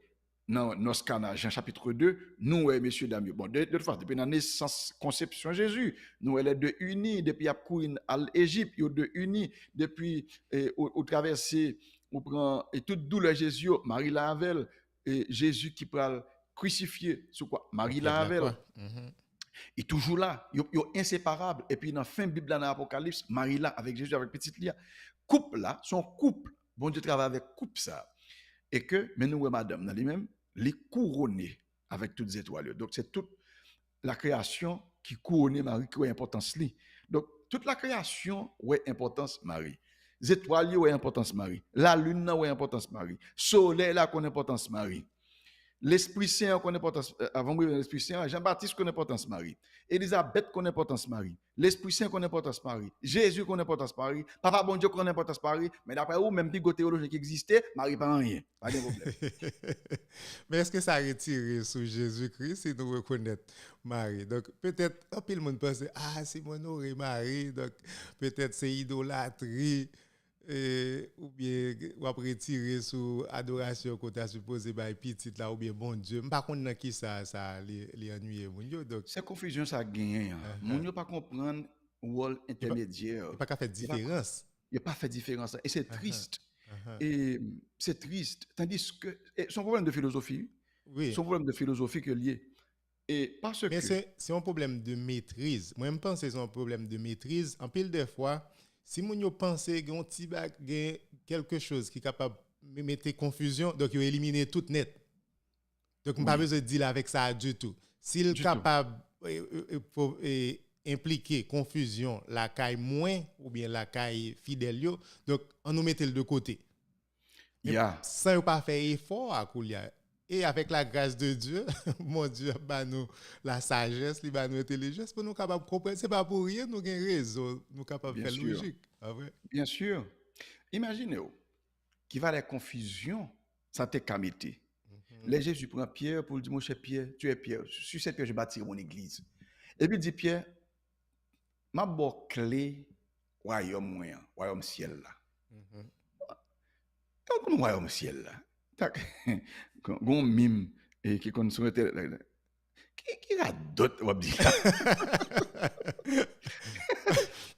B: dans Noscana, Jean chapitre 2, nous, messieurs, dames, bon, de toute façon, depuis la naissance, conception Jésus, nous, elle est de unis, depuis à l'Égypte, ils sont de unis, depuis, au traversé, on prend, et toute douleur Jésus, Marie Lavel, et Jésus qui parle crucifié, sur quoi? Marie Lavel. Et toujours là, ils sont inséparables. Et puis dans la fin de la Bible, dans l'Apocalypse, Marie là, avec Jésus, avec petite Lia, couple là, son couple, bon Dieu travaille avec couple ça. Et que, mais nous, madame, dans lui-même, les couronner avec toutes les étoiles. Donc, c'est toute la création qui couronne Marie, qui a importance. Donc, toute la création a importance Marie. Les étoiles ont importance Marie. La lune a importance Marie. Le soleil a importance Marie. L'Esprit Saint connaît importance, avant de l'Esprit Saint, Jean-Baptiste connaît importance Marie. Élisabeth connaît importance Marie. L'Esprit Saint connaît importance Marie. Jésus connaît importance Marie. Papa bon Dieu connaît importance Marie. Mais d'après vous, même pigot théologique qui existait, Marie pas rien. Pas de problème.
A: Mais est-ce que ça retire sur Jésus-Christ si nous reconnaissons Marie? Donc peut-être, tout le monde pense, ah, c'est mon honoré Marie, donc peut-être c'est idolâtrie. Ou bien ou après retirer sur adoration qu'on t'a supposé by petit là ou bien bon Dieu pas contre qui ça les ennuyer donc
B: c'est confusion ça gagne mon yo pas comprendre rôle intermédiaire
A: pas qu'à faire différence
B: Il n'a pas fait différence. Et c'est
A: Uh-huh,
B: triste.
A: uh-huh.
B: Et c'est triste. Tandis que son problème de philosophie,
A: Oui,
B: son problème de philosophie que lié. Et parce
A: mais
B: que,
A: c'est un problème de maîtrise. Moi, je pense que c'est un problème de maîtrise. En pile de fois, si mon yo pense qu'il y a quelque chose qui est capable de mettre confusion, donc il éliminer tout net. Donc, je n'ai pas
B: oui,
A: besoin de dealer avec ça du tout. S'il est
B: du tout.
A: capable d'impliquer confusion, la caille moins ou bien la caille fidèle, donc on nous mettait le de côté.
B: Il
A: Mais
B: y a,
A: sans pas faire effort à Koulia. Et avec la grâce de Dieu, mon Dieu, bah nous la sagesse, bah nous intelligence pour nous capables de comprendre. C'est pas pour rien nous avons raison, nous capables de
B: bien
A: faire
B: sûr,
A: logique. Ah ouais?
B: bien sûr. Imaginez-vous, qu'il va y avoir confusion, ça t'est camité.
A: Mhm.
B: Les Jésus prend Pierre pour lui dire, mon cher Pierre, tu es Pierre. Sur cette pierre, je bâtirai mon église. Et puis il dit, Pierre, ma bonne clé, royaume moyen, royaume ciel là.
A: Mhm.
B: Donc, le royaume ciel là. Tak, gon mime, et qui construit, qui a d'autres, on va dire.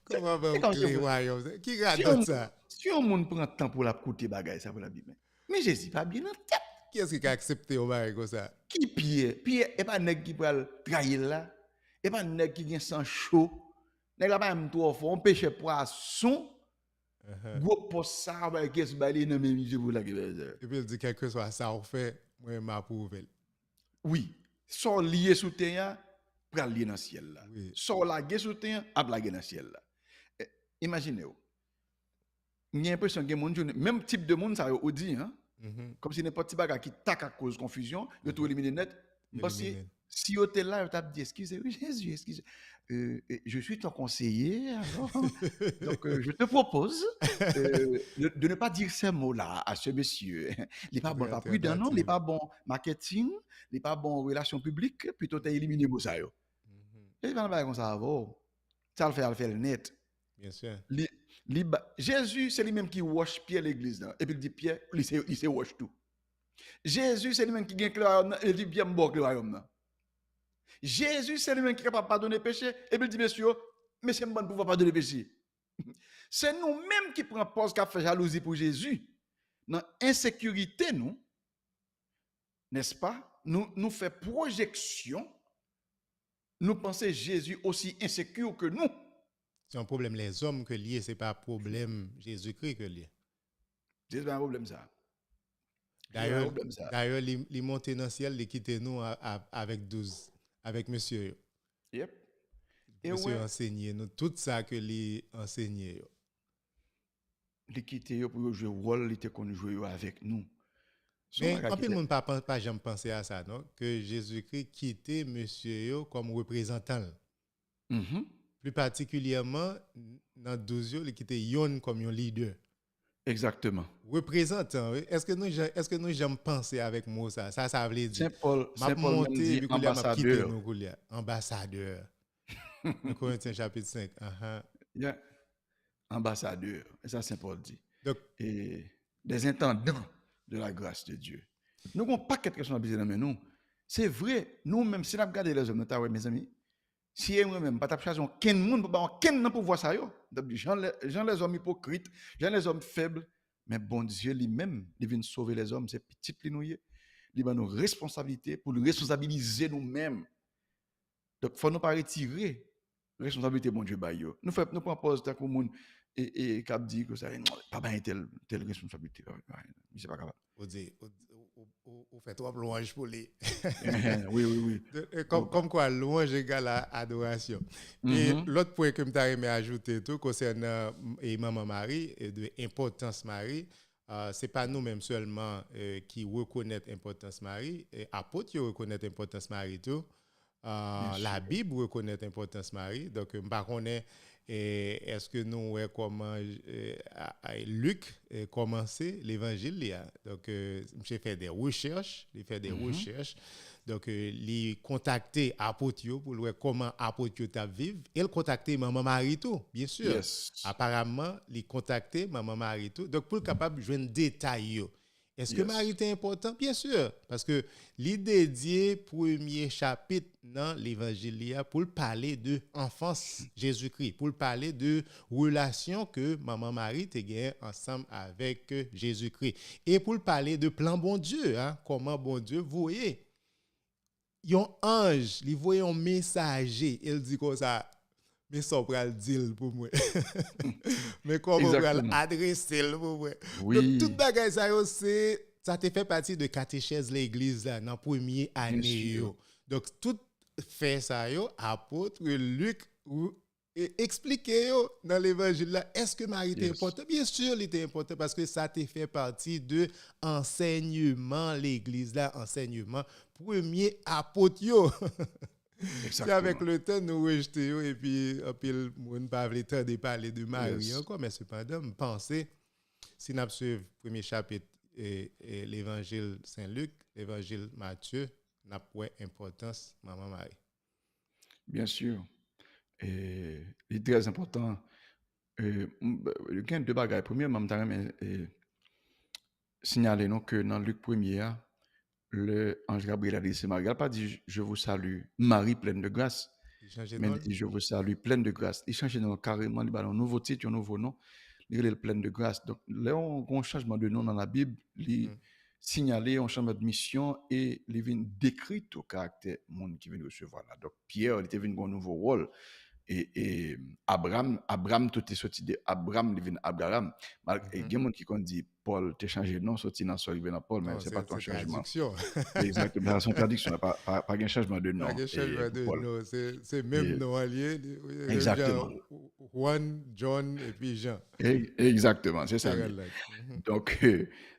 A: Comment va
B: C'est
A: on
B: comme
A: clé royaume? Qui
B: si
A: garde ça?
B: si on monde prend temps pour la coûter bagaille, ça pour la Bible. Mais Jésus pas bien en tête.
A: Qui est-ce qui a accepté au bail comme ça?
B: Qui Pierre? Pierre est pas nèg qui pral trahir là. Et pas nèg qui vient sans chaud. Nèg la pas même trop fort, on pêche poisson.
A: Uh-huh.
B: Gros poste ça ba qu'est-ce balé dans même Dieu pour la gueule.
A: Et puis il dit quelque chose soit ça on fait, moi m'approuve.
B: Oui, sont lié sous terre, pral lié dans ciel là.
A: Oui.
B: Sont lagué sous terre, a lagué dans ciel là. Imaginez-vous. Il y a l'impression que monde même type de monde ça ou dit hein.
A: Mhm.
B: Comme si n'importe qui bagarre qui tac à cause de confusion, il tout éliminé net. Parce que
A: Éliminé.
B: si vous êtes là, vous avez dit, excusez-moi, Jésus, excusez. Je suis ton conseiller, alors. Donc, je te propose de ne pas dire ces mots-là à ce monsieur. Il n'est pas bon, pas prudent, non? Il n'est pas bon marketing, il n'est pas bon relations publiques, plutôt t'as éliminé vos ça.
A: Mhm.
B: Et il va pas comme ça, ça le fait le net.
A: Bien sûr.
B: Jésus, c'est lui-même qui wash Pierre l'église. Là. Et puis il dit Pierre, il sait wash tout. Jésus, c'est lui-même qui gagne le royaume. Il dit bien bon le royaume. Jésus, c'est lui-même qui est capable de pardonner péché. Et puis il dit, monsieur, mais c'est bon pouvoir pardonner péché. C'est nous-mêmes qui prenons pause, qui fait jalousie pour Jésus. Dans l'insécurité, nous, n'est-ce pas? Nous fait projection. Nous pensons Jésus aussi insécure que nous.
A: C'est un problème les hommes que lié, c'est pas un problème Jésus-Christ que lié.
B: C'est un problème ça.
A: D'ailleurs, d'ailleurs, il monté dans le ciel, il quitté nous avec 12, avec monsieur.
B: Yep. Et
A: Monsieur
B: ouais,
A: enseigné nous tout ça que lui enseigné.
B: il quitté pour jouer rôle, il était qu'on joue avec nous.
A: Mais en plus, le monde pas jamais pensé à ça, non? Que Jésus-Christ quittait monsieur comme représentant. Plus particulièrement, dans 12 il quittait Yon comme un leader.
B: Exactement.
A: Représentant, oui. Est-ce que nous jamais pensé avec moi ça? Ça veut dire.
B: Saint Paul même dit ambassadeur.
A: Ambassadeur. Dans Corinthiens chapitre 5.
B: Yeah. Ambassadeur. Et ça, Saint Paul dit.
A: Donc,
B: Et des intendants de la grâce de Dieu. Nous n'avons pas quelque chose à dire, mais nous, c'est vrai, nous-mêmes, si nous regardons les hommes, mes amis, si nous-mêmes, pas choisi aucun monde, pas aucun pour voir ça, Jean les hommes hypocrites, Jean les hommes faibles, mais bon Dieu lui-même, il vient sauver les hommes, c'est petit li nous, il a nos responsabilités pour nous responsabiliser nous-mêmes. Donc, il faut nous pas retirer responsabilité, bon Dieu, nous prenons pause d'un coup, et cap dit que ça, pas bien telle responsabilité. C'est pas capable.
A: On fait trop louange pour les.
B: Oui.
A: Comme quoi, louange égale à adoration. Et l'autre point que je t'ai ajouté tout concernant Maman Marie et de l'importance Marie, c'est pas nous-mêmes seulement qui reconnaissent l'importance Marie, apôtres qui reconnaissent l'importance Marie tout. La Bible reconnaît l'importance Marie. Donc, je ne sais pas est-ce que nous voyons comment Luc a commencé l'évangile. Donc, j'ai fait des recherches. Donc, il contacté apôtres pour voir comment apôtres vivent. Il contacté Maman Marie tout, bien sûr.
B: Yes.
A: Apparemment, il contacté Maman Marie tout. Donc, pour être capable de jouer un détail. Est-ce que Marie
B: Yes.
A: était important? Bien sûr, parce que l'idée dédiée premier chapitre dans l'évangile pour le parler de enfance Jésus-Christ, pour le parler de relation que maman Marie te gagne ensemble avec Jésus-Christ et pour le parler de plan bon Dieu, hein, comment bon Dieu voyait un ange, il voyait un messager, il dit comme ça, mais ça va le dire pour moi. Mais comment on va
B: Exactement.
A: l'adresser pour moi. Donc, toute
B: Oui,
A: bagaille ça, yo, ça te fait partie de catéchèse l'église là, dans la première
B: bien
A: année.
B: sûr.
A: Yo. Donc, tout fait ça, yo, apôtre Luc, expliquer yo, dans l'évangile là, est-ce que Marie était
B: Yes.
A: important? Bien sûr, il était important parce que ça te fait partie de enseignement l'église là, enseignement premier apôtre. Yo. C'est avec
B: Exactement.
A: le temps nous rejeter et puis le monde pas le temps de parler de Marie
B: Yes.
A: encore mais cependant me penser si nous suivons premier chapitre et l'évangile Saint-Luc, l'évangile Matthieu, n'a pas importance maman Marie.
B: Bien sûr. Et il est très important. Il y a deux bagages. Premièrement, je signaler non, que dans Luc 1er, le ange Gabriel a dit, c'est Marie. Il n'a pas dit, je vous salue, Marie pleine de grâce,
A: Il change de
B: mais il
A: nom?
B: dit, je vous salue pleine de grâce. Il change de nom carrément, il a un nouveau titre, un nouveau nom, il est pleine de grâce. Donc, là, on a un changement de nom dans la Bible, il
A: Mhm.
B: signalé un changement de mission et il vient décrit au caractère monde qui vient de recevoir là. Donc, Pierre, il était venu un nouveau rôle. Et Abraham, tout est sorti de Abraham, il vient Abraham. Il y a
A: Mhm.
B: des gens qui ont dit Paul, tu as changé de nom, sorti dans il vient Paul, mais
A: Non,
B: ce n'est pas ton
A: c'est
B: changement.
A: traduction.
B: Exactement, c'est une traduction, pas un changement de
A: Pas
B: nom
A: de
B: et
A: changement
B: pour
A: de
B: Paul.
A: nom, c'est même
B: Et,
A: nom allié, même
B: exactement,
A: genre Juan, John et puis Jean.
B: exactement, c'est ça.
A: Différent là. Mhm.
B: Donc,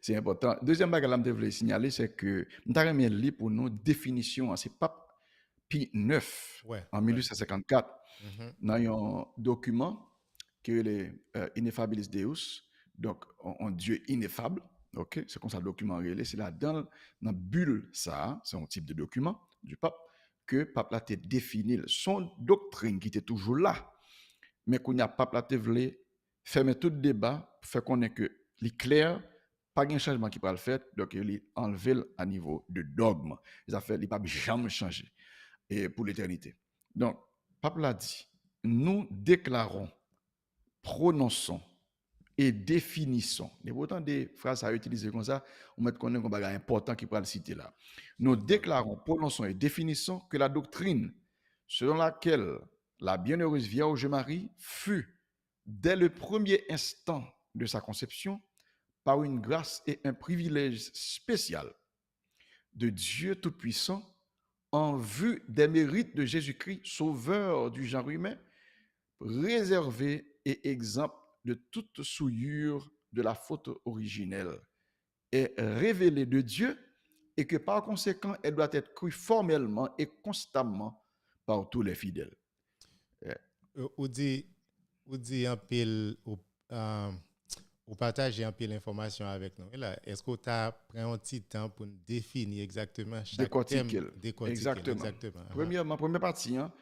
B: c'est important. Deuxième bagage que je voulais signaler, c'est que nous avons mis pour nous définition, c'est Pape Pie IX
A: Ouais,
B: en
A: ouais.
B: 1854.
A: Mhm.
B: Dans un document qui est le Ineffabilis Deus, donc un Dieu ineffable, ok, c'est comme ça le document relais, c'est là dans la bulle, ça, c'est un type de document du pape, que le pape a défini son doctrine qui était toujours là, mais qu'on a pape là voulu fermer tout débat, pour faire connaître que l'éclair, pas de changement qui peut le faire, donc il enlevé à niveau de dogme. Les affaires, il ne pas jamais changer et pour l'éternité. Donc, pape l'a dit, nous déclarons, prononçons et définissons. Il y a autant de phrases à utiliser comme ça, on met qu'on a un bagage important qui peut le citer là. Nous
A: Important.
B: déclarons, prononçons et définissons que la doctrine selon laquelle la bienheureuse Vierge Marie fut, dès le premier instant de sa conception, par une grâce et un privilège spécial de Dieu Tout-Puissant, en vue des mérites de Jésus-Christ, sauveur du genre humain, réservé et exempt de toute souillure de la faute originelle, est révélée de Dieu et que par conséquent, elle doit être crue formellement et constamment par tous les fidèles. Eh,
A: Ou dit un pile, ou partager un peu l'information avec nous. Et là, est-ce que tu as pris un petit temps pour nous définir exactement chaque thème,
B: Décortiquer.
A: décortiquer
B: Exactement.
A: exactement?
B: Premièrement, première partie, hein,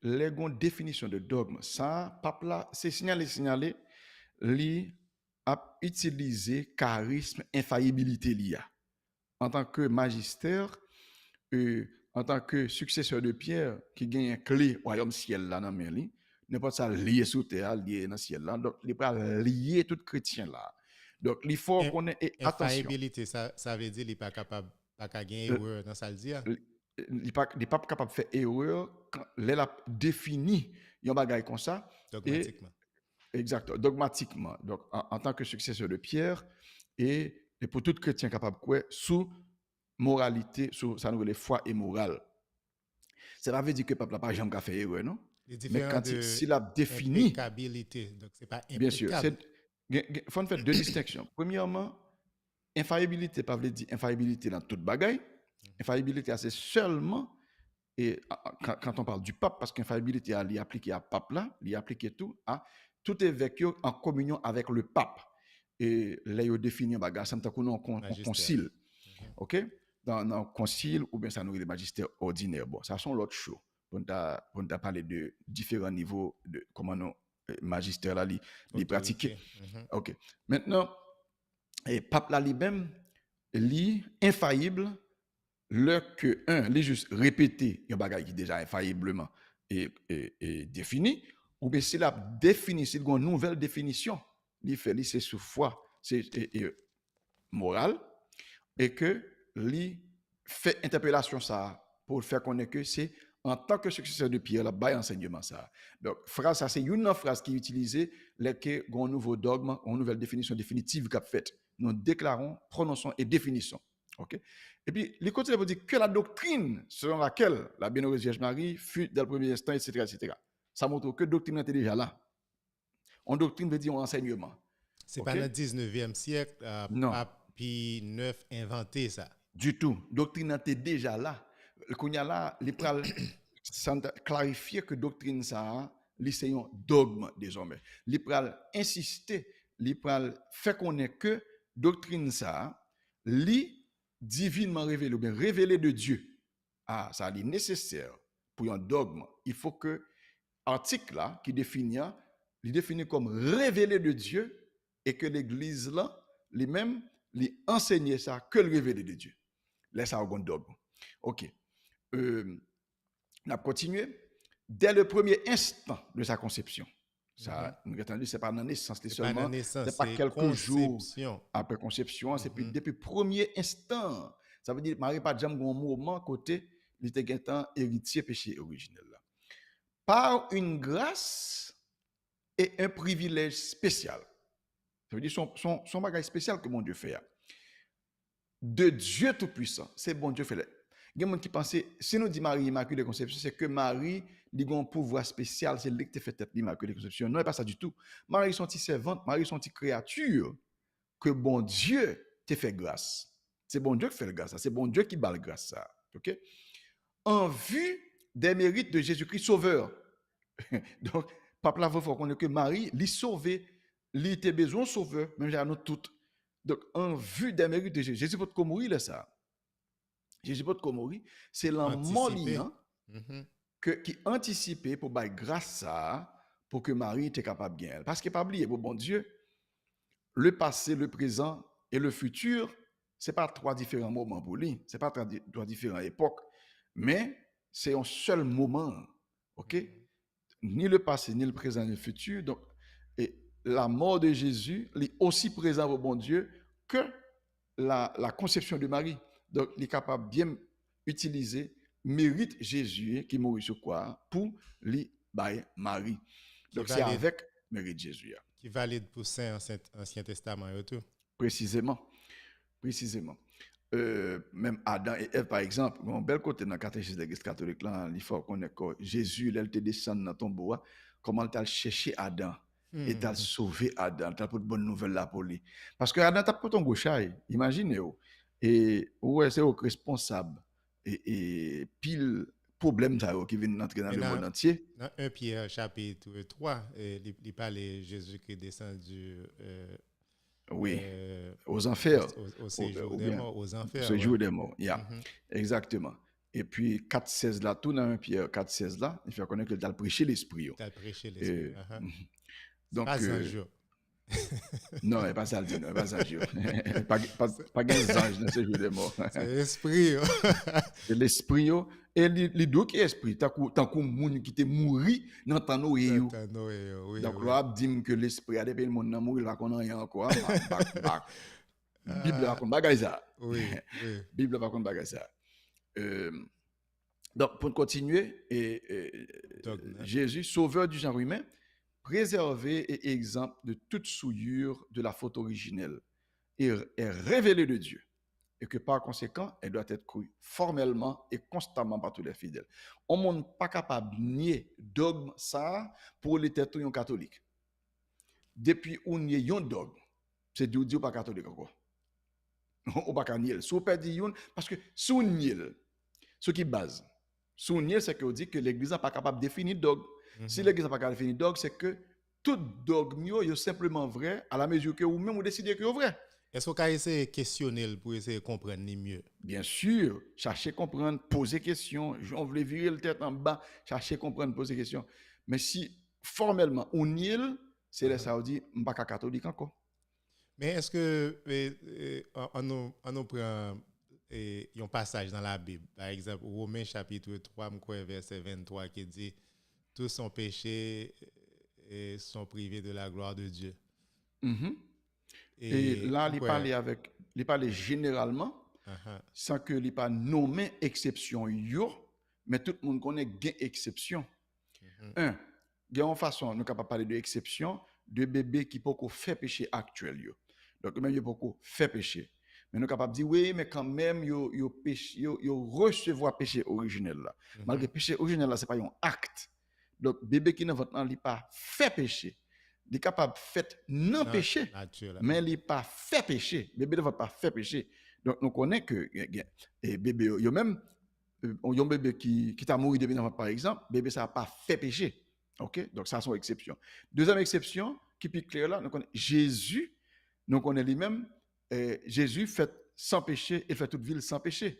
B: les définitions de dogme, ça, pape là, c'est signalé, li a utilisé charisme, infaillibilité l'IA. En tant que magistère, en tant que successeur de Pierre, qui gagne une clé royaume ciel là dans main li, n'importe ça lié sous terre, lié dans le ciel là, donc il pas lié tout chrétien là. Donc il faut
A: In-
B: qu'on ait et attention.
A: Infaillibilité, ça veut dire qu'il n'est pas capable, pas qu'à gagner
B: Euh,
A: erreur dans ça le dit.
B: Il n'est pas capable de faire erreur quand elle a défini un bagage comme ça et
A: Dogmatiquement.
B: exact, dogmatiquement. Donc, en tant que successeur de Pierre et pour tout chrétien capable de quoi, sous moralité, sous ça nous les foi et morale. Ça ne veut pas dire que le peuple n'a pas jamais fait erreur, non?
A: C'est
B: Mais
A: différent
B: quand
A: de
B: s'il a défini,
A: impeccabilité. Donc, c'est pas
B: bien sûr,
A: impeccable.
B: il faut faire deux distinctions. Premièrement, infaillibilité, pas veut dire infaillibilité dans toute bagaille. Infaillibilité, c'est seulement et quand on parle du pape, parce qu'infaillibilité, elle est appliquée à pape là, il est appliqué tout évêque en communion avec le pape. Et là, il définit un bagage, ça me un
A: Magistère.
B: concile. OK? Dans un concile, ou bien ça nous le magistère ordinaire. Bon, ça sont l'autre chose. Pour nous parler de différents niveaux de comment nous, magistère là, les pratiquer.
A: Autorité. Mhm.
B: OK. Maintenant, et pape là lui-même, li infaillible, le que un, li juste répéter un bagage qui déjà infailliblement et défini, ou bien s'il a défini, s'il a une nouvelle définition, li fait, li c'est sous foi, c'est moral, et que li fait interpellation ça pour faire connaître que c'est en tant que successeur de Pierre, là, bas enseignement ça. Donc, phrase, ça, c'est une phrase qui est utilisée, là, que un nouveau dogme, une nouvelle définition définitive qu'a faite. Nous déclarons, prononçons et définissons. OK? Et puis, les côtés pour dire que la doctrine selon laquelle la bienheureuse Vierge Marie fut dans le premier instant, etc., etc. Ça montre que doctrine était déjà là. En doctrine veut dire en enseignement.
A: C'est
B: OK?
A: pas dans le 19e siècle,
B: Non.
A: Pape Pie IX inventé ça.
B: Du tout. Doctrine était déjà là. Qu'on y a là, les pral clarifier que doctrine ça, c'est un dogme désormais. Les pral insister, les pral fait connaître que doctrine ça, li divinement révélé ou bien révélé de Dieu. Ah, ça est nécessaire pour un dogme. Il faut que article là qui définit, il définit comme révélé de Dieu et que l'Église là, lui-même, lui enseignait ça que le révélé de Dieu. Laisse ça au dogme. OK. On a continué. Dès le premier instant de sa conception, ça, nous avons entendu, ce n'est pas dans la naissance, c'est seulement, c'est pas quelques jours après conception, c'est depuis le premier instant. Ça veut dire que Marie n'a pas jamais un moment côté, il était un héritier péché originel. Là. Par une grâce et un privilège spécial. Ça veut dire son bagage spécial que mon Dieu fait. De Dieu Tout-Puissant, c'est bon Dieu fait. Il y a des gens qui pensent, si nous disons Marie Immaculée Conception, c'est que Marie a un pouvoir spécial, c'est lui qui fait tête l'Immaculée Conception. Non, ce n'est pas ça du tout. Marie est une servante, Marie est une créature que bon Dieu te fait grâce. C'est bon Dieu qui fait grâce, c'est bon Dieu qui bat grâce ça. OK? En vue des mérites de Jésus-Christ Sauveur. Donc, papa là, il faut qu'on ait que Marie, lui sauver, lui était besoin de sauveur, même j'ai nous toutes. Donc, en vue des mérites de Jésus, Jésus peut mourir là ça. Jésus peut mourir, c'est l'ammolement qui anticipé pour bailler grâce à pour que Marie était capable de gagner. Parce que pas oublier, pour bon Dieu, le passé, le présent et le futur, c'est pas trois différents moments pour lui, c'est pas trois différentes époques, mais c'est un seul moment, ok? Ni le passé, ni le présent, ni le futur. Donc, et la mort de Jésus est aussi présent au bon Dieu que la conception de Marie. Donc, il est capable de bien utiliser mérite Jésus qui mourit sur quoi pour lui bailler Marie. Donc, c'est avec mérite Jésus.
A: Qui valide pour Saint Ancien Testament et tout.
B: Précisément. Même Adam et Ève, par exemple, un bel côté dans le catéchisme de l'Église catholique, là, il faut qu'on ait que Jésus, il te descend dans ton bois, comment tu as cherché Adam et tu as sauvé Adam, tu as pour de bonnes nouvelles là pour lui. Parce que Adam, tu as pour ton gauchaille, imaginez-vous. Et ouais, c'est responsable. Et pile problème qui vient d'entrer dans le monde entier.
A: Dans 1 Pierre chapitre 3, il parle de Jésus qui est descendu.
B: Oui, aux enfers.
A: Au séjour des morts, aux enfers.
B: Au séjour des morts, exactement. Et puis 4,16 là, tout dans 1 Pierre 4,16 là, il faut connaître que tu as prêché l'esprit.
A: Tu as prêché l'esprit.
B: Donc,
A: pas un jour.
B: Non, pas ça, non, pas ça, pas des anges dans ce jour des morts.
A: C'est l'esprit.
B: C'est l'esprit. Et les deux qui est esprit, tant qu'on moun qui te mouri dans ta Noé. Donc, là, dit que l'esprit a depuis le monde mourir là qu'on a rien encore. Bible raconte bagay ça.
A: Oui.
B: Bible raconte bagay ça. Donc, pour continuer, Jésus, sauveur du genre humain, préservé et exempt de toute souillure de la faute originelle, est révélé de Dieu, et que par conséquent, elle doit être crue formellement et constamment par tous les fidèles. On n'est pas capable de nier dogme ça pour les têtes catholiques. Depuis on y a un dogme, c'est Dieu pas catholique encore. On pas nier. Si on peut dire parce que si on nie, ce qui base, si on nie, c'est qu'on dit que l'Église n'est pas capable de définir dogme. Si l'Église n'est pas capable de définir dogme, c'est que tout dogme est simplement vrai à la mesure que vous-même vous décidez que c'est vrai.
A: Est-ce qu'on peut essayer de questionner pour essayer de comprendre mieux?
B: Bien sûr, chercher à comprendre, poser des questions. On voulait virer le tête en bas, chercher à comprendre, poser des questions. Mais si formellement on nie, c'est les Saoudis, je ne suis pas catholique encore.
A: Mais est-ce que on nous prend un passage dans la Bible, par exemple, Romains chapitre 3, verset 23, qui dit tous sont péchés et sont privés de la gloire de Dieu.
B: Mhm. Et
A: Et
B: là,
A: pourquoi?
B: il parlait généralement,
A: Uh-huh.
B: sans que il pas nommé exception yo, mais tout le monde connaît gain exception.
A: Mhm.
B: Un, il y a une façon, nous capable parler de exception de bébé qui peut faire péché actuel yo. Donc même yo peut faire péché. Mais nous capable dire oui, mais quand même yo péché yo recevoir péché originel là. Malgré
A: Mhm.
B: péché originel là, c'est pas un acte. Donc bébé qui dans votre il pas fait péché. Il est capable fait non péché,
A: Nature, là.
B: mais il pas fait péché. Bébé ne va pas faire péché. Donc nous connaissons que et bébé yo même un bébé qui t'a mouru depuis par exemple, bébé ça n'a pas fait péché. OK? Donc ça c'est une exception. Deuxième exception qui est plus claire là, nous connaissons Jésus, nous connaissons lui-même Jésus fait sans péché et fait toute ville sans péché.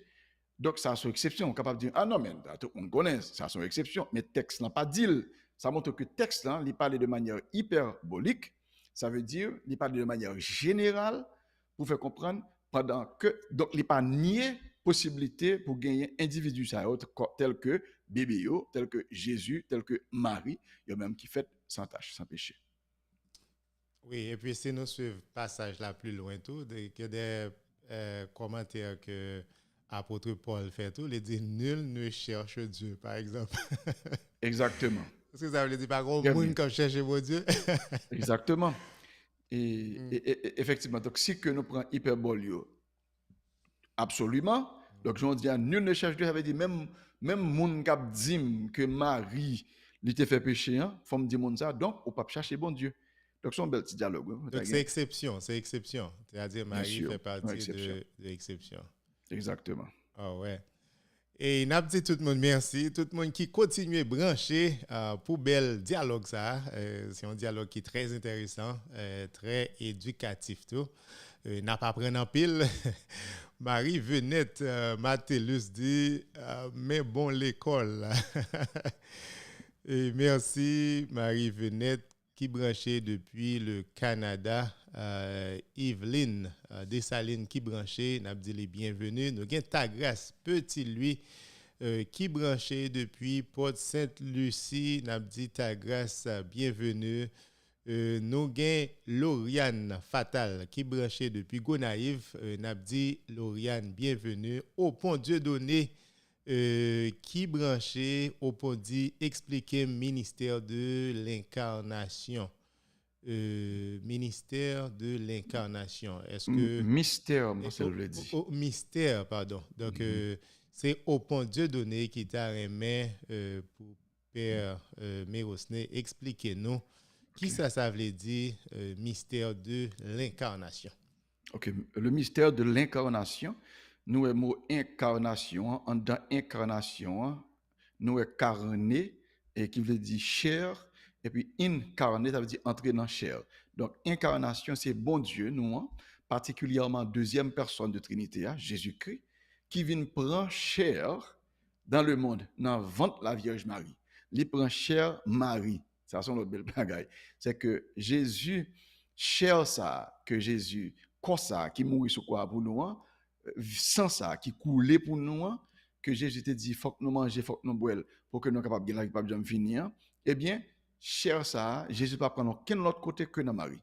B: Donc ça c'est une exception, on est capable de dire ah non mais tout le monde connaît, ça c'est une exception, mais le texte n'a pas dit. Ça montre que le texte là, il parle de manière hyperbolique, ça veut dire il parle de manière générale pour faire comprendre pendant que donc il pas nié possibilité pour gagner individu tel que bébé tel que Jésus, tel que Marie, il y a même qui fait sans tâche, sans péché.
A: Oui, et puis si nous suivons le passage là plus loin, tout, que des commentaires que l'apôtre Paul fait, tout, il dit nul ne cherche Dieu, par exemple.
B: Exactement.
A: Est-ce que ça veut dire pas grand
B: Très bien.
A: monde qui cherche mon Dieu?
B: Exactement.
A: Mm.
B: Effectivement, donc si que nous prenons hyperbole, absolument. Donc, je dis, nul ne cherche Dieu, ça veut dire même moun kap dit que Marie lui te fait péché, hein, faut me dire moun ça, donc, on pas chercher bon Dieu. Donc, c'est un bel petit dialogue. Hein,
A: Donc c'est exception, c'est exception. C'est-à-dire
B: bien
A: Marie
B: sûr,
A: fait
B: une
A: partie
B: exception.
A: de l'exception.
B: Exactement.
A: Ah ouais. Et n'a dit tout le monde merci, tout le monde qui continue à brancher pour bel dialogue ça. C'est un dialogue qui est très intéressant, très éducatif tout. N'a pas pris en pile. Marie Venette Matélus dit mais bon l'école. Et merci Marie Venette qui branchait depuis le Canada. Yveline Dessalines qui branchait, n'a dit les bienvenus. Nous avons ta grâce, petit lui qui branchait depuis Port Sainte-Lucie, n'a dit ta grâce, bienvenue. Nous avons Lauriane Fatal qui branchait depuis Gonaïve, n'a dit Lauriane, bienvenue. Au pont Dieudonné qui branchait au pont dit expliquer ministère de l'incarnation. Ministère de l'incarnation. Est-ce que
B: Mystère, moi, ça le dit.
A: mystère, pardon. Donc c'est au pont Dieudonné qui t'a remis pour Père Mérosné. Expliquez-nous qui ça veut dire mystère de l'incarnation.
B: OK, le mystère de l'incarnation, nous le mot incarnation, en dans incarnation, nous est carné et qui veut dire chair et puis incarné ça veut dire entrer dans chair. Donc incarnation c'est bon Dieu nous, particulièrement deuxième personne de Trinité, Jésus-Christ qui vient prendre chair dans le monde, dans le ventre la Vierge Marie. Il prend chair Marie. Ça sont le bel bagaille. C'est que Jésus chair ça que Jésus comme ça qui mourit sur quoi pour nous, sans ça qui coulait pour nous, que Jésus te dit faut que nous manger, faut que nous boire pour que nous capables de la capable de finir. Eh bien, cher ça, Jésus pas prendre aucun autre côté que dans Marie.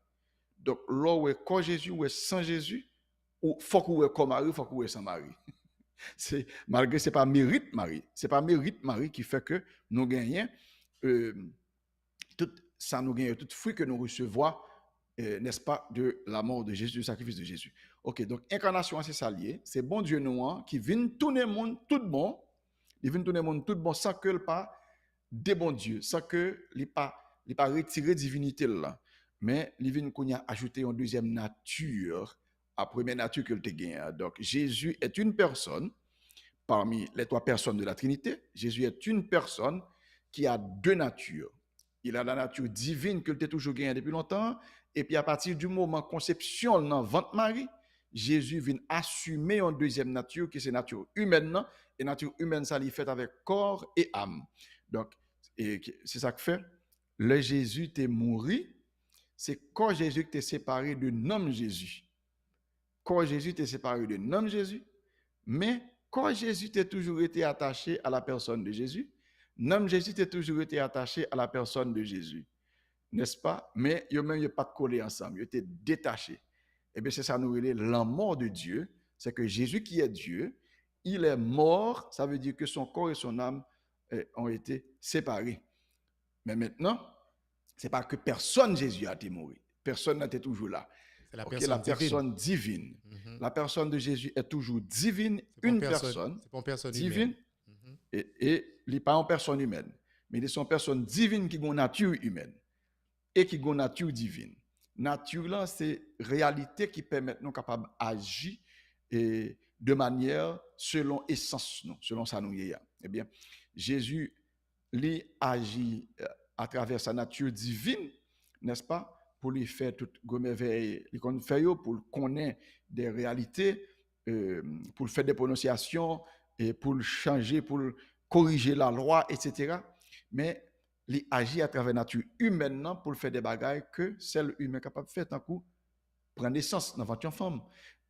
B: Donc là où est quoi Jésus ou est sans Jésus ou faut que est comme Marie, faut que est sans Marie. C'est malgré c'est pas mérite Marie, c'est pas mérite Marie qui fait que nous gagnons tout ça nous gagne tout fruit que nous recevons n'est-ce pas, de la mort de Jésus, du sacrifice de Jésus. Ok, donc incarnation, c'est ça lié. C'est bon Dieu nous qui vient tourner le monde tout bon. Il vient tourner le monde tout bon sans que le pas de bon Dieu, sans que il pas retirer divinité là. Mais il vient qu'on a ajouté une deuxième nature à première nature que le gagne. Donc Jésus est une personne parmi les trois personnes de la Trinité. Jésus est une personne qui a deux natures. Il a la nature divine que tu as toujours gagné depuis longtemps. Et puis à partir du moment conception dans ventre Marie, Jésus vient assumer une deuxième nature qui est la nature humaine. Et la nature humaine, ça lui fait avec corps et âme. Donc, c'est ça que fait. Le Jésus t'est mouru, c'est corps Jésus qui t'est séparé de nom Jésus. Corps Jésus t'est séparé de nom Jésus, mais corps Jésus t'est toujours été attaché à la personne de Jésus. Nom Jésus t'est toujours été attaché à la personne de Jésus. N'est-ce pas? Mais ils même pas collé ensemble, ils étaient détachés. Et bien c'est ça nous relève l'amour de Dieu, c'est que Jésus qui est Dieu, il est mort, ça veut dire que son corps et son âme ont été séparés. Mais maintenant, c'est pas que personne Jésus a été mort. Personne n'était toujours là.
A: C'est la
B: Ok,
A: personne
B: la
A: divine.
B: personne divine. La personne de Jésus est toujours divine, une personne
A: C'est pas une personne
B: divine,
A: humaine.
B: et il n'est pas une personne humaine, mais il est une personne divine qui a une nature humaine et qui a une nature divine. Nature là, c'est réalité qui permet nous capable d'agir et de manière selon essence, selon sa nous. Eh bien, Jésus lui agit à travers sa nature divine, n'est-ce pas, pour lui faire toute merveille, pour connaître des réalités, pour faire des prononciations, et pour changer, pour corriger la loi, etc. Mais il agit à travers la nature humaine pour faire des bagailles que celle humaine est capable de faire, tant coup prendre naissance dans votre femme,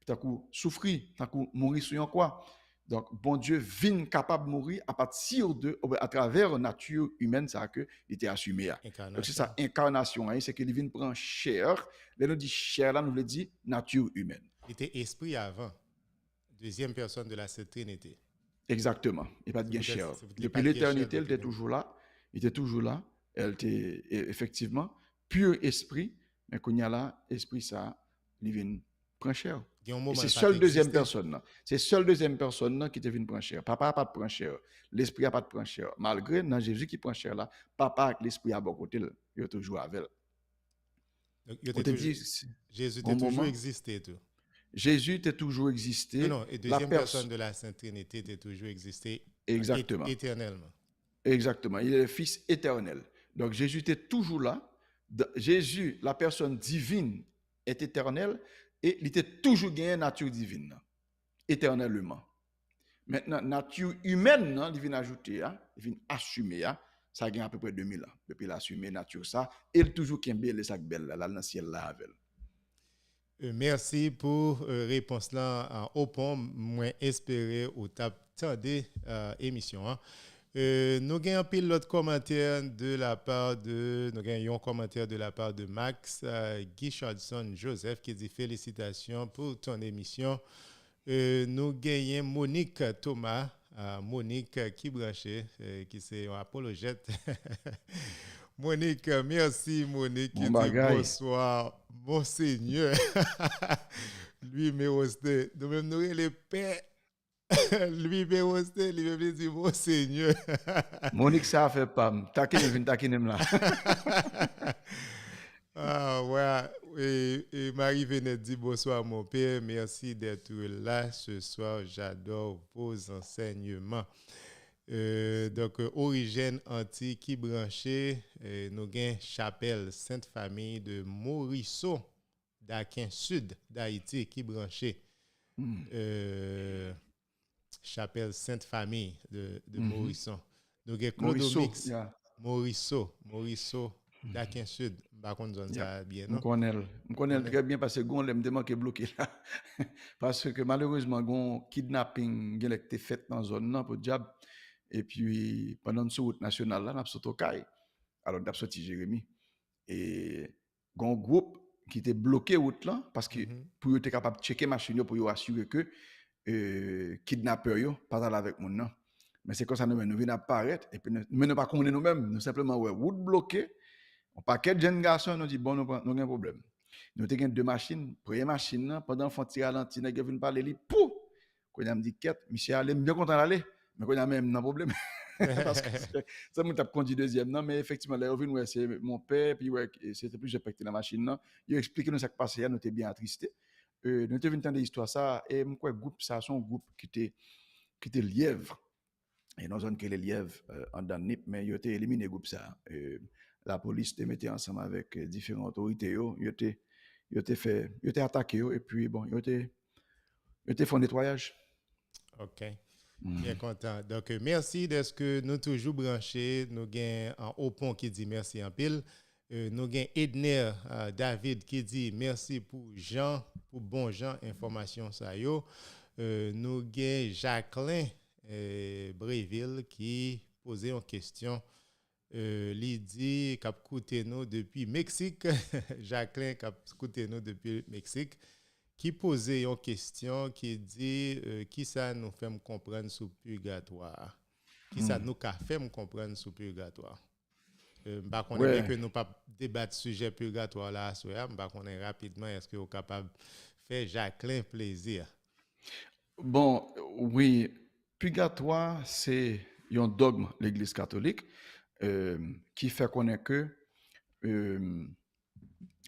B: tant coup souffrir, tant coup mourir sur un quoi. Donc, bon Dieu vient capable de mourir à partir de, à travers la nature humaine, ça que il était assumé. Donc, c'est ça, incarnation, c'est qu'il vient prendre chair. Là, nous dit chair, là, nous le dit nature humaine.
A: Il était esprit avant, deuxième personne de la Sainte Trinité.
B: Exactement, il n'y a pas de chair. Depuis l'éternité, il était toujours là. Il était toujours là. Elle était effectivement pur esprit, mais quand il y a là, esprit, ça, il vient prendre chair. C'est seule deuxième personne. C'est seule deuxième personne qui te vient prendre chair. Papa n'a pas de prendre chair. L'esprit n'a pas de prendre chair. Malgré dans Jésus qui prend chair là, papa avec l'esprit à bon côté, il est toujours avec.
A: Jésus a toujours existé. Tout.
B: Jésus était toujours existé.
A: Non, et deuxième personne de la Sainte Trinité était toujours existé.
B: Exactement.
A: Éternellement.
B: Exactement. Il est le Fils éternel. Donc Jésus était toujours là. Jésus, la personne divine, est éternelle et il était toujours gagné nature divine, éternellement. Maintenant, nature humaine, il vient ajouter, il vient assumer, ça gagne à peu près 2000 ans. Depuis il a assumé nature ça, et il toujours qu'embelle les sacs belles là, dans le ciel là avec.
A: Merci pour réponse là au point moins espéré au tap des émissions. Nous avons un pilote commentaire de la part de nous avons un commentaire de la part de Max Guichardson Joseph qui dit félicitations pour ton émission. Nous gagnons Monique Thomas, Monique qui branchée, qui c'est un apologète. Monique, merci Monique qui dit bonsoir, Monseigneur. Lui, mais hosté. Nous-mêmes, nous les paix. Lui, mais hosté, lui, me dit Monseigneur.
B: Monique, ça fait pas. Taquinem là.
A: Ah, ouais. Et Marie Venet dit bonsoir, mon père. Merci d'être là ce soir. J'adore vos enseignements. Donc, origine antique qui branchée, nous avons chapelle Sainte-Famille de Morisseau, d'Aquin Sud d'Haïti qui branchée. Chapelle Sainte-Famille de Morisseau. Nous avons Clodomix Morisseau d'Aquin Sud. Par contre, ça bien, non?
B: Je connais très bien parce que on me demande que bloqué là. Parce que malheureusement, un kidnapping qui a été fait dans la zone pour diable. Et puis, pendant une route nationale, là, nous avons sauté au CAI. Alors, nous avons sorti Jérémy. Et un groupe qui était bloqué route là, parce que pour être capable de checker machine pour assurer que kidnappeur yo pas là avec mon nom. Mais c'est comme ça nous venons apparaître et puis nous ne pas connaître nous-mêmes, nous simplement ouais route bloquée. On paquet de jeunes garçons nous dit bon nous avons un problème. Nous avons deux machines, première machine là, pendant font tir ralenti, nèg vinn parler li pou. Quand il me dit quête, monsieur allez bien content d'aller, mais quand il a même un problème. Parce que ça m'a conduit deuxième non mais effectivement là revenu ouais c'est mon père puis ouais c'était plus impacté la machine là il expliqué nous ça qui passait nous était bien attristé nous était venu entendre l'histoire ça et quoi groupe ça son groupe qui était lièvre et dans zone que les lièvres en dans nip mais il était éliminé groupe ça la police te mettait ensemble avec différentes autorités il était attaqué et puis bon il était fait un nettoyage.
A: OK. Bien content. Donc, merci d'être que nous toujours branchés. Nous avons un haut pont qui dit merci en pile. Nous avons Edner David qui dit merci pour Jean, pour bon Jean, information ça yo. Nous avons Jacqueline Bréville qui posait une question. Lydie qui a écouté nous depuis Mexique. Jacqueline qui a écouté nous depuis Mexique. Qui posait une question qui dit qui ça nous fait comprendre sous purgatoire. Qui ça nous fait comprendre sous purgatoire. Bah qu'on est que nous pas débattre sujet purgatoire là soir, bah qu'on est rapidement est-ce que vous capable faire Jacqueline plaisir.
B: Bon, oui, purgatoire c'est un dogme de l'Église catholique qui fait connaître que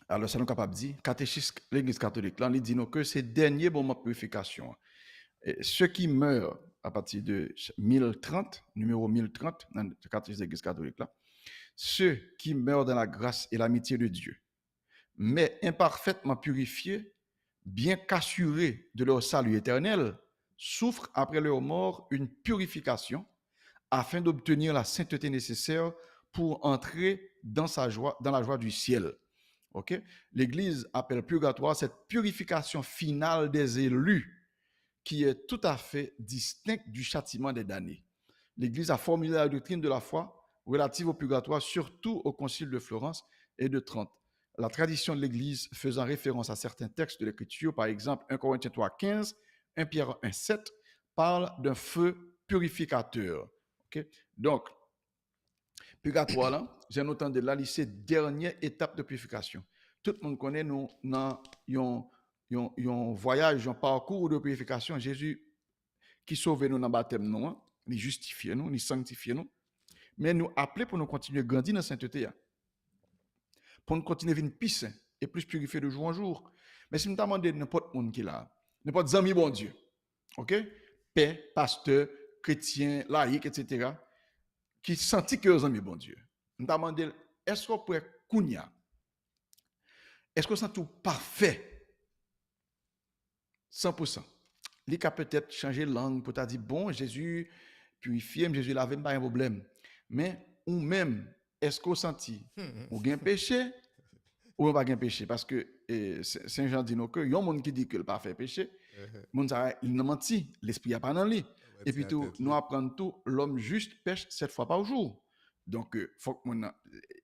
B: alors ça nous capable dire catéchisme l'Église catholique là il dit nous que c'est dernier moment de purification. Ceux qui meurent à partir de 1030, numéro 1030 dans le catéchisme de l'Église catholique là, ceux qui meurent dans la grâce et l'amitié de Dieu, mais imparfaitement purifiés, bien qu'assurés de leur salut éternel, souffrent après leur mort une purification afin d'obtenir la sainteté nécessaire pour entrer dans la joie du ciel. Okay? L'Église appelle purgatoire cette purification finale des élus qui est tout à fait distincte du châtiment des damnés. L'Église a formulé la doctrine de la foi relative au purgatoire, surtout au Concile de Florence et de Trente. La tradition de l'Église faisant référence à certains textes de l'Écriture, par exemple 1 Corinthiens 3,15, 1 Pierre 1,7, parle d'un feu purificateur. Okay? Donc, purgatoire, là, j'ai entendu là, c'est la dernière étape de purification. Tout le monde connaît, nous, dans un voyage, un parcours de purification, Jésus qui sauve nous dans le baptême, nous, il justifie nous, il sanctifie nous, mais nous appelons pour nous continuer à grandir dans la sainteté, pour nous continuer à vivre plus saint et plus purifié de jour en jour. Mais si nous demandons n'importe qui qui est là, n'importe ami bon Dieu, ok, père, pasteur, chrétien, laïque, etc., qui sentit que les amis bon Dieu, nous demandons est-ce qu'on peut kounya, est-ce qu'on sent tout parfait, 100%. Il a peut-être changé de langue pour te dire bon Jésus purifié, Jésus lavé, pas un problème. Mais ou même, est-ce qu'on sentit ou gain péché ou pas gain péché? Parce que Saint Jean dit nous que il y a un monde qui dit que le pas fait péché, il n'a menti, l'esprit n'a pas dans lui. Et puis tout, nous apprenons tout, l'homme juste pêche 7 fois par jour. Donc, faut que mon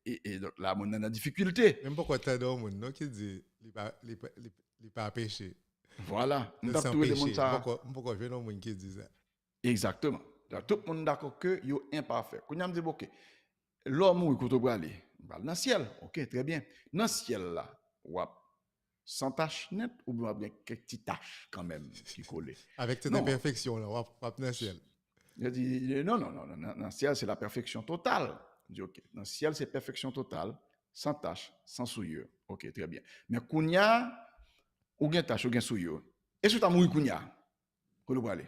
B: et donc là, on a une difficulté.
A: Même pourquoi tu as un monde qui dit il pas péché.
B: Voilà.
A: Nous avons tout le monde ça. Pourquoi je veux un monde qui dit ça?
B: Exactement. Donc, tout le monde d'accord que il est imparfait. Quand on me dit OK, l'homme où il peut aller dans le ciel. OK, très bien. Dans le ciel là, sans tache nette ou bien quelques petites taches quand même qui collent.
A: Avec cette imperfection là, on va dans le ciel.
B: Il dit non, dans le ciel c'est la perfection totale. Je dis OK, dans le ciel c'est perfection totale, sans tache, sans souillure. OK, très bien. Mais kounya ou bien tache ou bien souillure. Est-ce que tu as mouru kounya? Où le aller?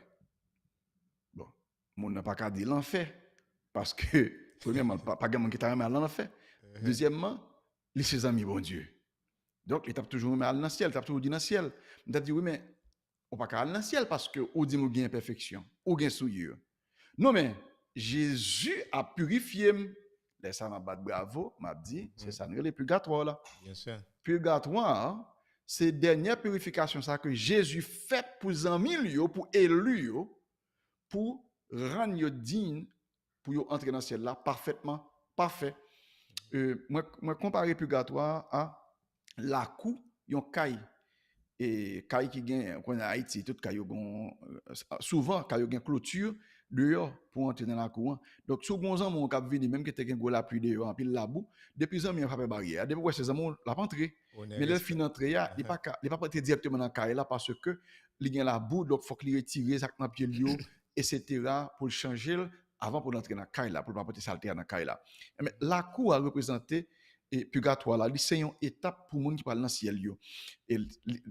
B: Bon, mon n'a pas qu'à dire l'enfer parce que premièrement pas gamin qui t'a mal l'enfer. Deuxièmement, les ses amis bon Dieu. Donc il t'a toujours mal dans le ciel, t'a toujours dit dans le ciel. Il t'a dit oui mais on pas qu'à aller dans le ciel parce que ou dit nous gain imperfection, ou gain souillure. Non mais Jésus a purifié. Laisse ça m'a battre bravo, m'a dit, c'est ça le purgatoire là.
A: Bien sûr.
B: Purgatoire, c'est dernière purification ça que Jésus fait pour les amis pour élus pour rendre digne pour entrer dans le ciel là parfaitement parfait. Moi comparer purgatoire à la cour yon caille et caille qui gagne en Haïti tout caille souvent caille gagne clôture dehors pour entrer dans la cour. Donc sous bon gens mon cap venir même que te gagne la pluie dehors en pile la boue depuis ans mi frappé barrière depuis ces gens la entrer mais le fin entrer il pas entrer directement dans caille là parce que il gagne la boue donc faut qu'il retire ça dans pied lui etc. pour le changer avant pour entrer dans caille là pour pas porter saleté dans caille là. Mais la cour a représenté et purgatoire là, c'est une étape pour monde qui parle dans le ciel yo. Et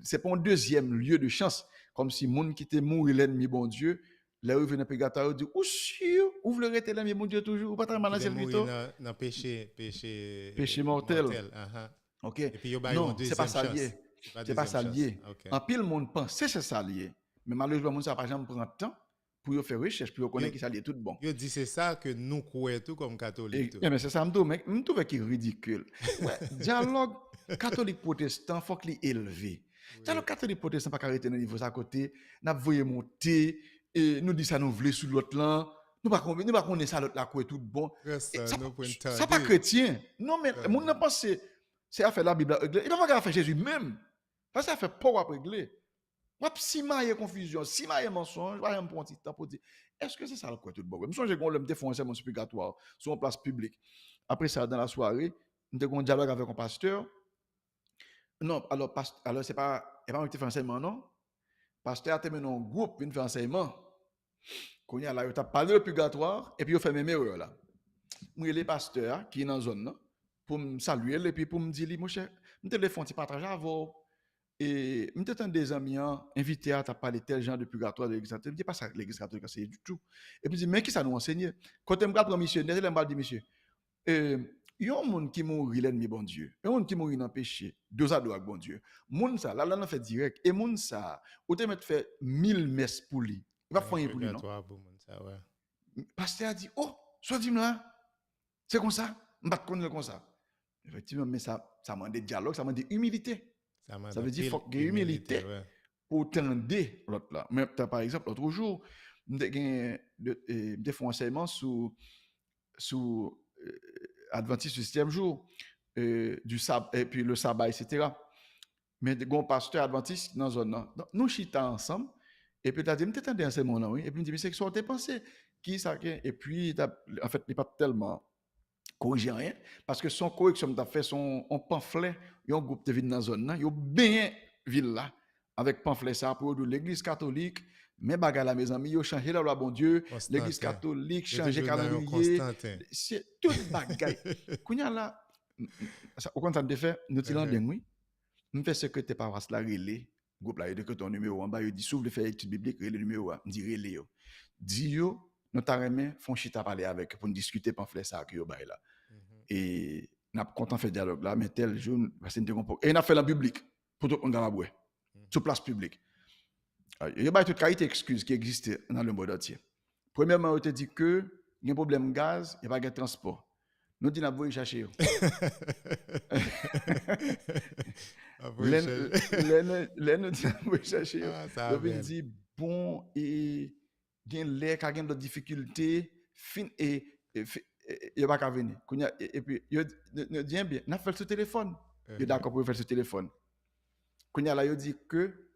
B: c'est pas un deuxième lieu de chance comme si monde qui était mort l'ennemi bon Dieu, là où vient purgatoire dit ou sûr, ou vous rester l'ennemi bon Dieu toujours, ou pas dans le ciel plutôt.
A: Dans péché
B: mortel. OK.
A: Et puis
B: non, c'est pas ça lié. C'est pas ça lié. En pile monde pense c'est ça lié. Mais malheureusement monde ça pas jamais prendre temps pour faire recherche, pour connaître qui ça est tout bon.
A: Yo dit c'est ça que nous croyons tout comme catholiques.
B: Mais c'est ça, je trouve qui est ridicule. Ouais, dialogue catholique protestant, faut qu'il est élevé. Dialogue catholique protestant, pas arrêter dans le niveau à côté, n'a voyé monter, et nous dit ça nous voulons sur l'autre là. Nous pas connaître ça l'autre là quoi tout bon. Ça pas chrétien. Non mais mon n'a pensé c'est à faire la Bible régler. Il pas faire Jésus même. Parce que ça fait pas régler. Si il y a confusion, si il y a mensonge, je vais prendre un petit temps pour dire est-ce que c'est ça le quoi tout bon. Je me souviens qu'on l'a fait un sermon explicatoire sur une place publique. Après ça dans la soirée, nous avons un dialogue avec un pasteur. Non, alors c'est pas un enseignement non. Pasteur a terminé un groupe vient faire enseignement. Quand il y a là, il a parlé de purgatoire et puis il fait même erreur là. Moi les pasteurs qui est dans la zone là pour me saluer et puis pour me dire mon cher, me téléphone tu partager avec vous. Et je suis des amis invités à parler tel genre de purgatoire de l'église catholique. Je ne dis pas ça que l'église catholique c'est du tout. Et puis je dis, mais qui ça nous enseigne? Quand je me prends missionnaire, je me dis, monsieur, il y a un monde qui mourit l'ennemi bon Dieu. Il y a un monde qui mourit dans le péché. Deux à deux avec bon Dieu. Monde ça, là, on fait direct. Et monde ça, au te mettre fait 1000 messes pour lui. Il va faire rien pour lui, non? Pasteur a dit, oh, soit dis-moi, c'est comme ça. Je ne vais pas connaître comme ça. Effectivement, mais ça demande des dialogues, ça demande des humilité. Ça veut dire qu'il faut qu'il y ait humilité pour tendre l'autre là. Mais par exemple, l'autre jour, j'ai fait un enseignement sur Adventiste du 7e jour, du sabbat, et puis le sabbat, etc. Mais il y a un pasteur Adventiste dans la zone. Nous chita ensemble, et puis il a dit, je t'ai enseignement là, oui. Et puis il me dit, mais c'est que ça, tu pensé qui ça? Et puis, en fait, il n'est pas tellement corriger rien parce que son correction t'a fait son pamphlet il y a un groupe de ville dans la zone il y a bien ville là avec pamphlet ça pour l'église catholique mais bagarre là mes amis yo changé la loi bon Dieu l'église catholique changer calendrier c'est tout bagaille kounya là au contraire de fait nous ti landing oui nous fait secrétaire paroisse la relé groupe là il dit que ton numéro en bas il dit s'ouvre le faire étude biblique relé numéro me dit relé yo dit yo nous t'a remis font chita parler avec pour discuter pamphlet ça que yo bail là. Et n'a pas content faire dialogue là mais tel jour parce que et n'a fait la public pour tout on gaboué sur place publique. Il y a toute qualité excuse qui existe dans le monde entier. Premièrement, on te dit que il y a un problème gaz, il n'y a pas de transport. Nous dit n'a pas chercher. Les nous dit n'a pas chercher. On dit bon et gain l'air qui a gain de difficultés fin et il va pas venir et puis il dit bien n'a fait ce téléphone il est d'accord pour faire ce téléphone kounya là il dit que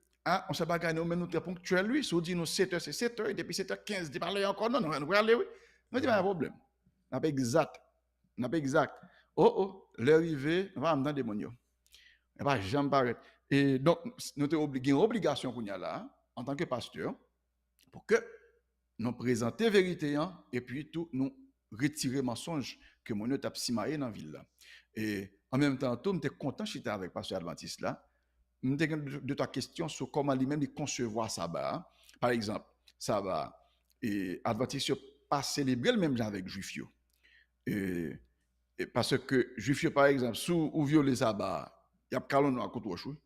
B: on se bagarre nous mais nous très ponctuel lui so dit nous 7h c'est 7h et depuis 7h15 il parler encore non on va aller oui nous dit pas de problème n'a pas exact oh l'arrivée on va me dans démonio et pas jamais paraître et donc nous t'es obligation kounya là en tant que pasteur pour que nous présenter vérité et puis tout nous retirer mensonge que mon t'a simaé dans ville là et en même temps tout m'était content chiter avec pasteur Adventiste là m'était de ta question sur comment lui-même il concevoir sabbat par exemple sabbat et Adventiste pas célébrer le même avec juif yo et parce que juif yo par exemple sous ou violer sabbat y a calon à côté chou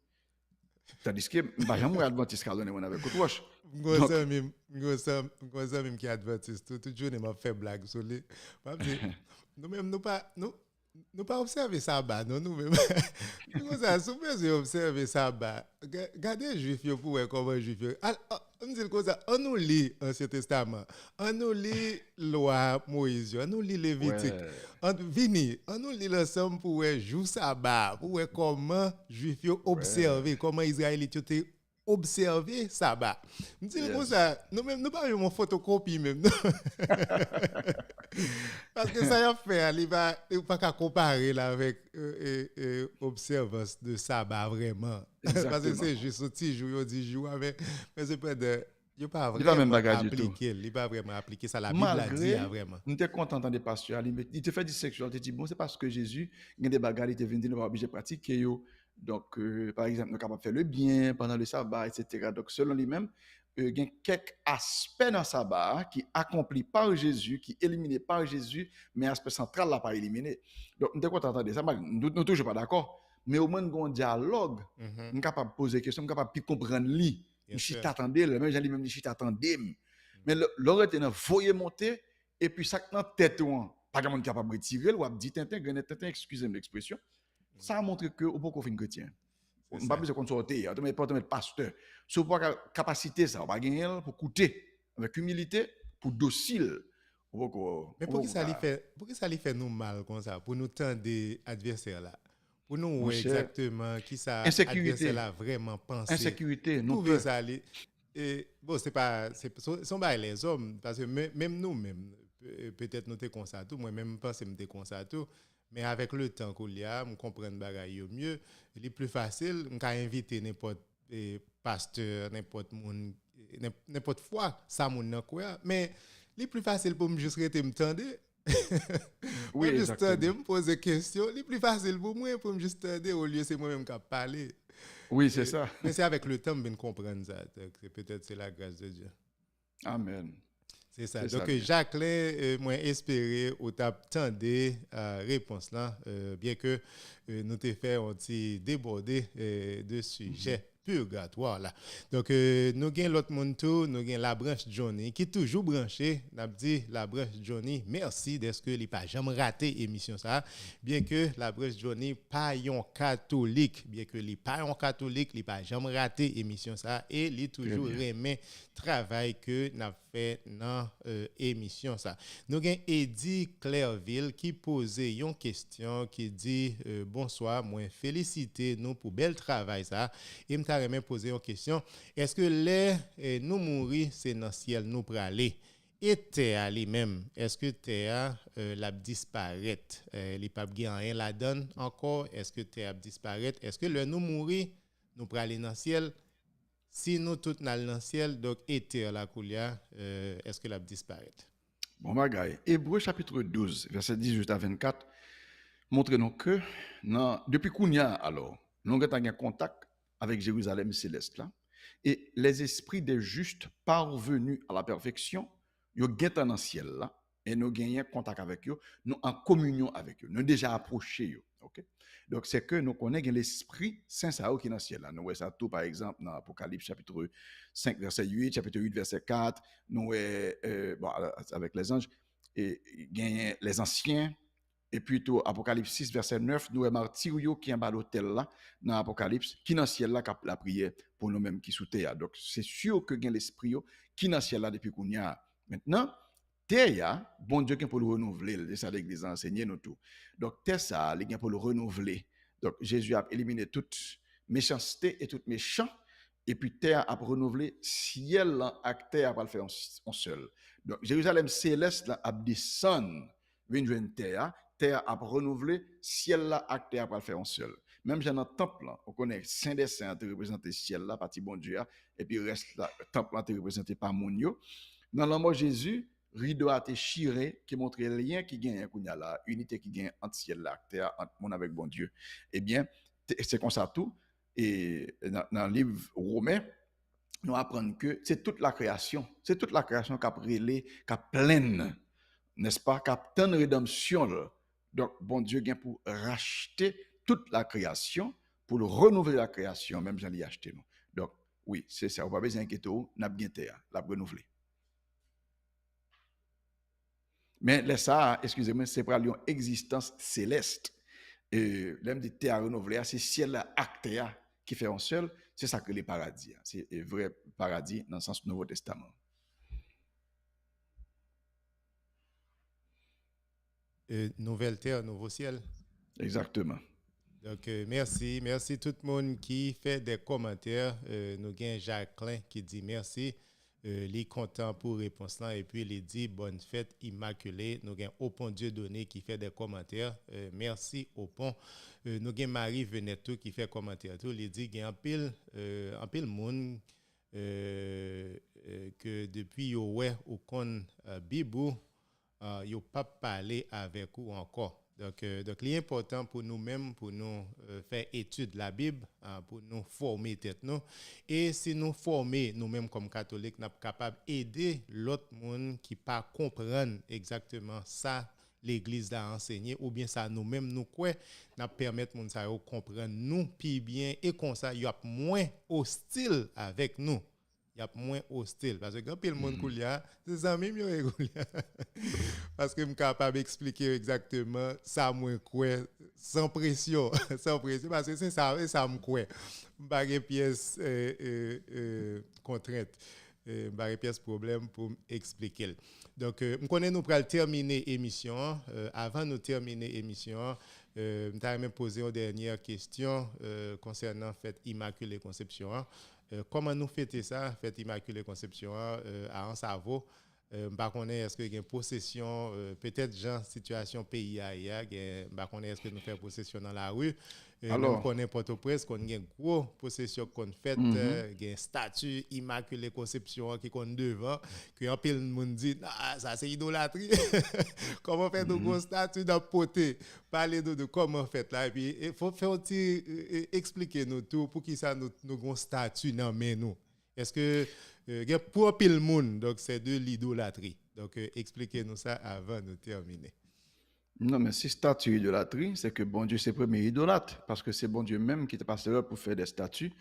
B: tandis que bah jamais Adventiste calon avec côté wash
A: Ngoza même qui est Adventiste tout journée m'a fait blague sur les nous même nous pas observer ça bas nous même nous ça supposé observer ça bas regardez juif yo pour voir comment juif yo on dit comme ça on nous lit Ancien Testament on nous lit loi Moïse on nous lit Lévitique on nous lit l'ensemble pour voir jour sabbat pour voir comment juif yo observer comment israélite yo observer sabbat. Me dit comme ça, nous même nous pas mon photocopie même. Parce que ça y a fait, il pas qu'à comparer là avec observance de sabbat vraiment. Parce que c'est juste un petit jour, 10 jours mais c'est pas de il pas vraiment appliqué, il pas vraiment appliqué ça la Bible a dit vraiment.
B: Nous t'es content d'entendre pasteur, il te fait du sexuel, il dit bon c'est parce que Jésus il y a des bagarres il te vient dire nous pas obligé pratiquer yo. Donc, par exemple, nous sommes capables de faire le bien pendant le sabbat, etc. Donc, selon lui-même, il y a quelques aspects dans le sabbat qui accomplis par Jésus, qui éliminés par Jésus, mais l'aspect central n'a pas éliminé. Donc, nous sommes contents d'entendre ça. Nous ne sommes toujours pas d'accord. Mais au moins, nous avons un dialogue. Nous sommes capables de poser des questions, nous sommes capables de comprendre lui. Nous sommes attendés, le même j'ai lui-même dit attendez. Mais l'aurait été voyé monter, et puis ça dans tête, pas de monde capable de retirer, ou a dit Tintin, excusez-moi l'expression, ça a montré que au pas fin chrétien. On pas besoin qu'on soit théâtre, mais pas de pasteur. Si vous pas capacité ça, on va gagner pour coûter avec humilité, pour docile.
A: Mais pour qui ça lui fait nous mal comme ça, pour nous tendre des adversaires là, pour nous
B: Mon
A: ouais,
B: cher,
A: exactement qui ça adversaire
B: insécurité,
A: là vraiment penser,
B: insécurité, non
A: trouver
B: peur.
A: ça aller. Et bon, c'est sont pas les hommes parce que même nous même peut-être nous t'es comme ça tout, moi même pense me comme ça tout, mais avec le temps qu'on y a, me comprendre bagaille mieux, il est plus facile, on peut inviter n'importe pasteur, n'importe monde n'importe foi, ça mon nan quoi, mais c'est plus facile pour me juste rester me tendre.
B: Oui,
A: Moi juste tendre
B: exactement.
A: me poser des questions, c'est plus facile pour moi pour me juste tendre au lieu c'est moi-même qui parler.
B: Oui, c'est ça.
A: Mais c'est avec le temps que je comprendre ça. Peut-être c'est la grâce de Dieu.
B: Amen.
A: C'est ça.
B: C'est ça
A: Donc,
B: bien.
A: Jacqueline, moi, espérer ou t'attendez réponse là, bien que nous t'ai fait un petit déborder de sujet purgatoire là. Donc, nous avons l'autre monde tout, nous avons la branche Johnny qui est toujours branchée. N'a dit la branche Johnny, merci d'être que il pas jamais raté émission ça. Bien que la branche Johnny pas un catholique, bien que il pas un catholique, il pas jamais raté émission ça et il
B: Très
A: toujours
B: bien.
A: remet travail que n'a fait dans émission ça. Nous avons Eddie Clairville qui posait une question qui dit bonsoir, moi féliciter nous pour bel travail ça. Il m'a même posé une question, est-ce que les nous mourir c'est dans le ciel nous pour aller et terre lui-même, est-ce que terre la disparaître les pas rien la donne encore, est-ce que terre disparaître, est-ce que le nous mourir nous pour aller dans le ciel? Si nous tous dans le ciel, donc été la coulia, est-ce que la disparaît?
B: Bon bagaille. Hébreu chapitre 12, verset 18 à 24, montre-nous que depuis Kounia, alors, nous avons un contact avec Jérusalem céleste là, et les esprits des justes parvenus à la perfection, ils sont dans le ciel là, et nous gagnons contact avec eux, nous en communion avec eux, nous déjà approchés eux. OK? Donc, c'est que nous connaissons l'Esprit Saint qui est dans le ciel. Là. Nous voyons ça tout, par exemple, dans Apocalypse chapitre 5, verset 8, chapitre 8, verset 4, nous bon, avec les anges, et gagnent les anciens, et puis tout, Apocalypse 6, verset 9, nous avons Martyrio qui est en bas l'hôtel là, dans Apocalypse, qui dans le ciel là, qui a la prière pour nous-mêmes qui sous terre. Donc, c'est sûr que gagne l'esprit qui dans le ciel là depuis qu'on y a. Maintenant, terre, bon Dieu qui pour le renouveler, c'est ça l'église a enseigné nous tout. Donc, terre ça, il pour le renouveler. Donc, Jésus a éliminé toute méchanceté et toute méchant, et puis terre a renouvelé, ciel là, ak terre a le faire en seul. Donc, Jérusalem céleste là, a descendu, vient joindre terre a renouvelé, ciel là, ak terre a le faire en seul. Même dans le temple, là, on connaît Saint des Saints qui représente ciel là, partie bon Dieu, et puis reste là, le temple là, représenté par Mounio. Dans la mort Jésus, rideau a été chiré qui montre le lien qui gagne là, unité qui gagne entre ciel là, terre, entre monde avec bon Dieu. Eh bien, c'est comme ça tout. Et dans le livre Romain, nous apprenons que c'est toute la création qui a brûlé, qui a pleine, n'est-ce pas, qui a tant de rédemption. Là. Donc, bon Dieu vient pour racheter toute la création, pour le renouveler la création, même j'en ai acheté nous. Donc, oui, c'est ça, on va pas besoin d'inquiéter, n'a bien terre, la renouveler. Mais ça, excusez-moi, c'est pour une existence céleste. Et l'homme dit terre renouvelée, c'est ciel actéa qui fait un seul, c'est ça que les paradis. C'est un vrai paradis dans le sens du Nouveau Testament.
A: Nouvelle terre, nouveau ciel.
B: Exactement.
A: Donc, merci tout le monde qui fait des commentaires. Nous avons Jacqueline qui dit merci. Il est content pour réponse là et puis il dit bonne fête immaculée. Nous avons Opon Dieu donné qui fait des commentaires. Merci Opon. Nous avons Marie Veneto qui fait commentaire tout. Il dit qu'il y a un pile monde que depuis ouais au con Bibou yo pas parlé avec vous encore. Donc, l'important pour nous-mêmes, pour nous faire étude de la Bible, pour nous former tête nous. Et si nous former nous-mêmes comme catholiques, nous sommes capables d'aider l'autre monde qui pas comprendre exactement ça l'Église a enseigné, ou bien ça nous-mêmes nous quoi, nous permettre moun ça comprendre nous puis bien et comme ça il y a moins hostile avec nous. y a moins hostile parce que quand le monde
B: Mhm.
A: koulia c'est ça même yo koulia parce que je suis capable d'expliquer exactement ça moi quoi sans pression sans pression parce que c'est ça me quoi pas de pièce contrainte pas de pièce problème pour expliquer donc je connais nous pour terminer l'émission avant de terminer l'émission je vais poser une dernière question concernant fête Immaculée Conception. Comment nous fêter ça, fête Immaculée Conception à Ansavo? Bah est-ce que y a une possession peut-être genre situation pays ailleurs bah est-ce que nous faisons possession dans la rue même
B: Alors,
A: qu'on est Port-au-Prince qu'on a une grosse possession qu'on fait
B: mhm,
A: un statut Immaculée Conception qui qu'on devant que en pile monde dit ah ça c'est idolâtrie comment faire de gros
B: mhm.
A: statut dans poté parler de comment fait là et puis il faut faire aussi expliquer nous tout pour qui ça nous gros statut dans mais nous est-ce que pour pile monde donc c'est de l'idolâtrie donc expliquez-nous ça avant de terminer.
B: Non, mais si statue idolâtrie, c'est que bon Dieu, c'est premier idolâtre, parce que c'est bon Dieu même qui te passe là pour faire des statues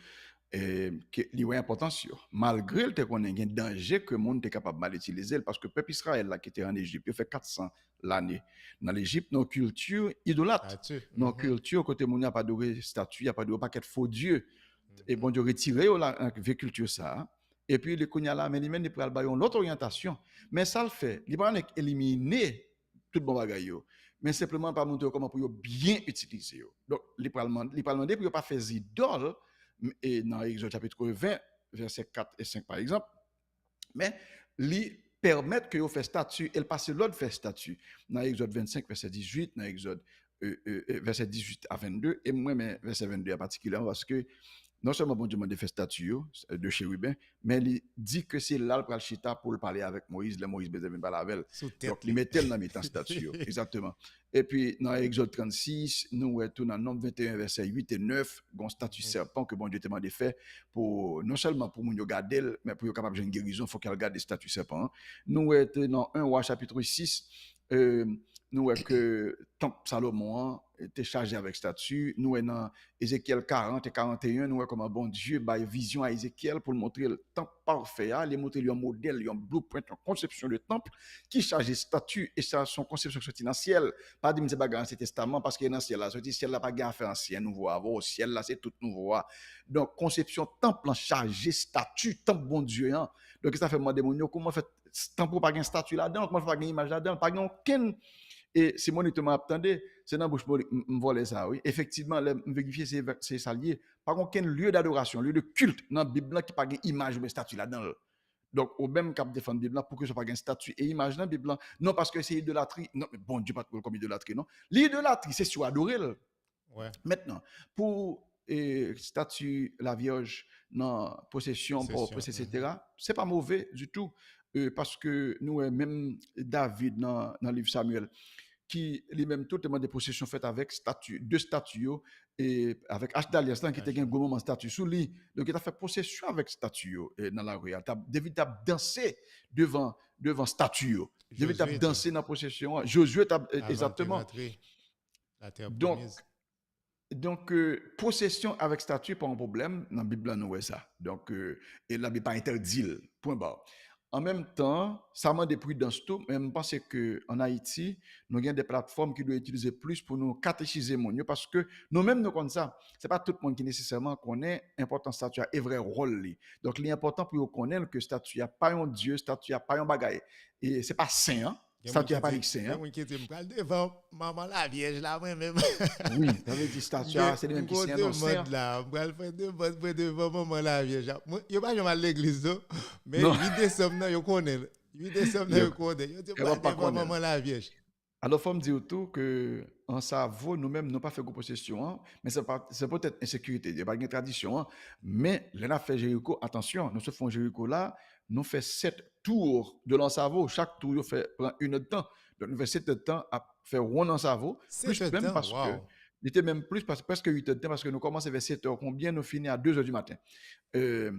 B: et qui lui a importance sur. Malgré le fait qu'on ait un danger que le monde est capable de mal utiliser, parce que le peuple Israël là, qui était en Égypte, il fait 400 l'année. Dans l'Égypte, nos cultures idolâtres.
A: Là-dessus.
B: Nos
A: Mhm,
B: cultures, côté monde n'a pas de statue, il n'y a pas de paquet de faux dieux. Et
A: mhm.
B: bon Dieu retiré la vieille culture ça. Et puis les kounya là, mais lui-même, il prend l'autre orientation. Mais ça le fait. Il va éliminer tout bon bagaille mais simplement pas montrer comment pour bien utiliser. Donc, les parlements demander pour pas faire idole, et dans Exode chapitre 20, versets 4 et 5 par exemple, mais lui permettre que vous fait statut et le passer l'autre fait statut. Dans Exode 25, verset 18, dans Exode verset 18 à 22, et moi, mais verset 22 en particulier, parce que non seulement bon Dieu m'a fait statut de chérubin, mais il dit que c'est là le chita pour le parler avec Moïse, le Moïse besoin pas la veille.
A: Sous
B: Donc
A: tête
B: il
A: li.
B: mettait dans mettant statut exactement. Et puis dans Exode 36, nous tout dans Nombre 21 verset 8 et 9, un statut
A: Mhm.
B: serpent que bon Dieu t'a demandé faire pour non seulement pour nous garder, mais pour capable de une guérison, il faut qu'elle garde des statuts serpent. Nous dans 1 roi chapitre 6 euh, nous que temple Salomon était chargé avec statut. Nous dans Ézéchiel 40 et 41, nous comment bon Dieu bail vision à Ézéchiel pour montrer le temple parfait, les montrer un modèle, un blueprint, une conception de temple qui charge statut et ça son conception sortie dans le ciel. Pas de dire dans l'Ancien Testament parce que dans le ciel là, sorti ciel là pas gain faire ancien nouveau avant au ciel là c'est tout nouveau. Donc conception temple chargé statut temple bon Dieu. Hein. Donc ça fait moi démonio comment fait temple pas gain statut là-dedans, comment fait pas gain image là-dedans, pas gain aucun et si mon m'a attendait, c'est dans bouche me voler ça, oui. Effectivement, me vérifier c'est ça lié. Par contre, quel lieu d'adoration, lieu de culte dans la Bible qui pas une image ou statue là-dedans. Donc, au même cap défendre la Bible pour que ce soit pas une statue et image dans la Bible, non parce que c'est idolâtrie, non, mais bon Dieu pas comme idolâtrie, non. L'idolâtrie, c'est sur adorer.
A: Ouais,
B: Maintenant, pour statue la Vierge dans possession, propre,
A: possession. Mhm.
B: etc., c'est pas mauvais du tout. Parce que nous, même David dans le livre Samuel, qui lui-même tout demande des possessions faites avec statue, deux statues, et avec H. qui était un gros moment statue sous lui. Donc, il a fait possession avec statue dans la rue. David a dansé devant statue. David a
A: Josué tout
B: dansé dans la possession. Josué,
A: avant de
B: exactement.
A: rentrer la terre
B: Donc,
A: promise.
B: possession avec statut, pas un problème. Dans la Bible, nous voyons ça. Donc, et la Bible pas interdit. Point barre. En même temps, ça m'a des prudence tout, mais je pense qu'en Haïti, nous avons des plateformes qui doivent utiliser plus pour nous catéchiser mon Dieu, parce que nous-mêmes, nous comme ça. Ce n'est pas tout le monde qui nécessairement connaît l'importance statut et vrai rôle. Donc, l'important pour nous connaître que statut n'a pas un Dieu, statut n'a pas un bagaille. Et ce n'est pas saint, hein?
A: Il y a
B: Statut n'a pas
A: des
B: saint. Hein?
A: gens qui disent, je devant maman la vierge là, moi-même.
B: Oui, ça veut dire statut, c'est les mêmes qui
A: Je
B: saint, non, saint.
A: demande là, je faire demande pour devant maman la vierge. Je ne pas jamais à l'église, mais
B: Non,
A: 8 décembre, je connais. 8 décembre, je connais. Je dis,
B: elle ne va pas
A: devant
B: connaître.
A: maman la vierge.
B: Alors, il faut me dire tout que en cerveau, nous-mêmes, nous pas fait possession, hein, mais c'est peut-être insécurité, il n'y a pas de tradition. Hein, mais là, on a fait Jéricho, attention, nous se faisons Jéricho là, nous fait 7 tours de l'encerveau. Chaque tour, prend une heure de temps. Donc, nous fait 7 heures de temps à faire rond l'encerveau, plus
A: 7
B: même
A: temps,
B: parce que,
A: wow.
B: il était même plus, presque 8 heures de temps, parce que nous commençons vers 7 heures, combien nous finissons à 2 heures du matin. Euh,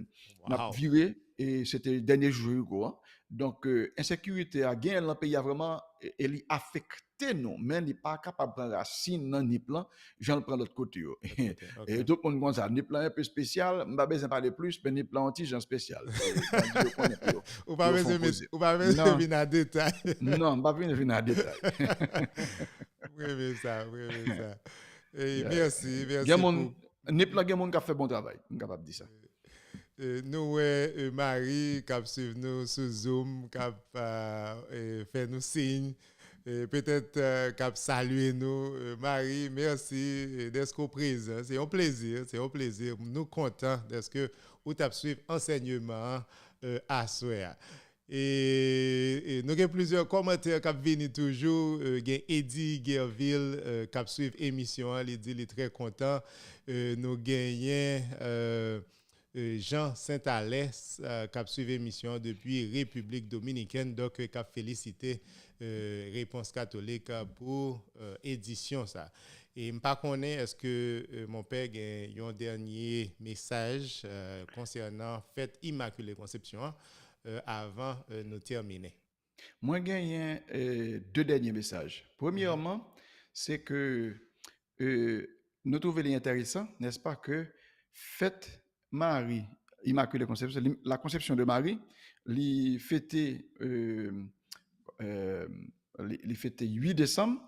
B: on a
A: Wow.
B: viré et c'était le dernier jour, quoi. Donc, insécurité a gagné dans le pays, a vraiment, elle a affecté nous, mais elle n'est pas capable de prendre racine dans le plan, j'en prends l'autre côté. Et tout le monde dit ça, le plan est un peu spécial, je ne vais pas besoin de parler plus, mais le plan anti-genre spécial.
A: Ou pas besoin de venir en détail.
B: Non, je ne vais pas venir en détail.
A: Oui, mais ça. Et merci.
B: Ne plan gen moun qui a fait bon travail, je suis capable de dire ça.
A: Nous, Marie, qui suivre nous sur Zoom, qui fait nous signe, peut-être qui saluer nous. Marie, merci d'être présent. C'est un plaisir. Nous contents d'être que vous avez suivi enseignement à soi. Et nous avons plusieurs commentaires qui viennent toujours. Il y a Eddie Gerville qui suit l'émission. Il est très content. Nous avons Jean Saint-Alès qui suit l'émission depuis République dominicaine. Donc, qui a félicité Réponse catholique pour édition. Ça. Et je ne sais pas est-ce que mon père a un dernier message concernant Fête Immaculée Conception. Avant de nous terminer.
B: Moi, j'ai deux derniers messages. Premièrement, c'est que nous trouvons intéressant, n'est-ce pas, que fête Marie, Immaculée Conception, la conception de Marie, les fêté 8 décembre,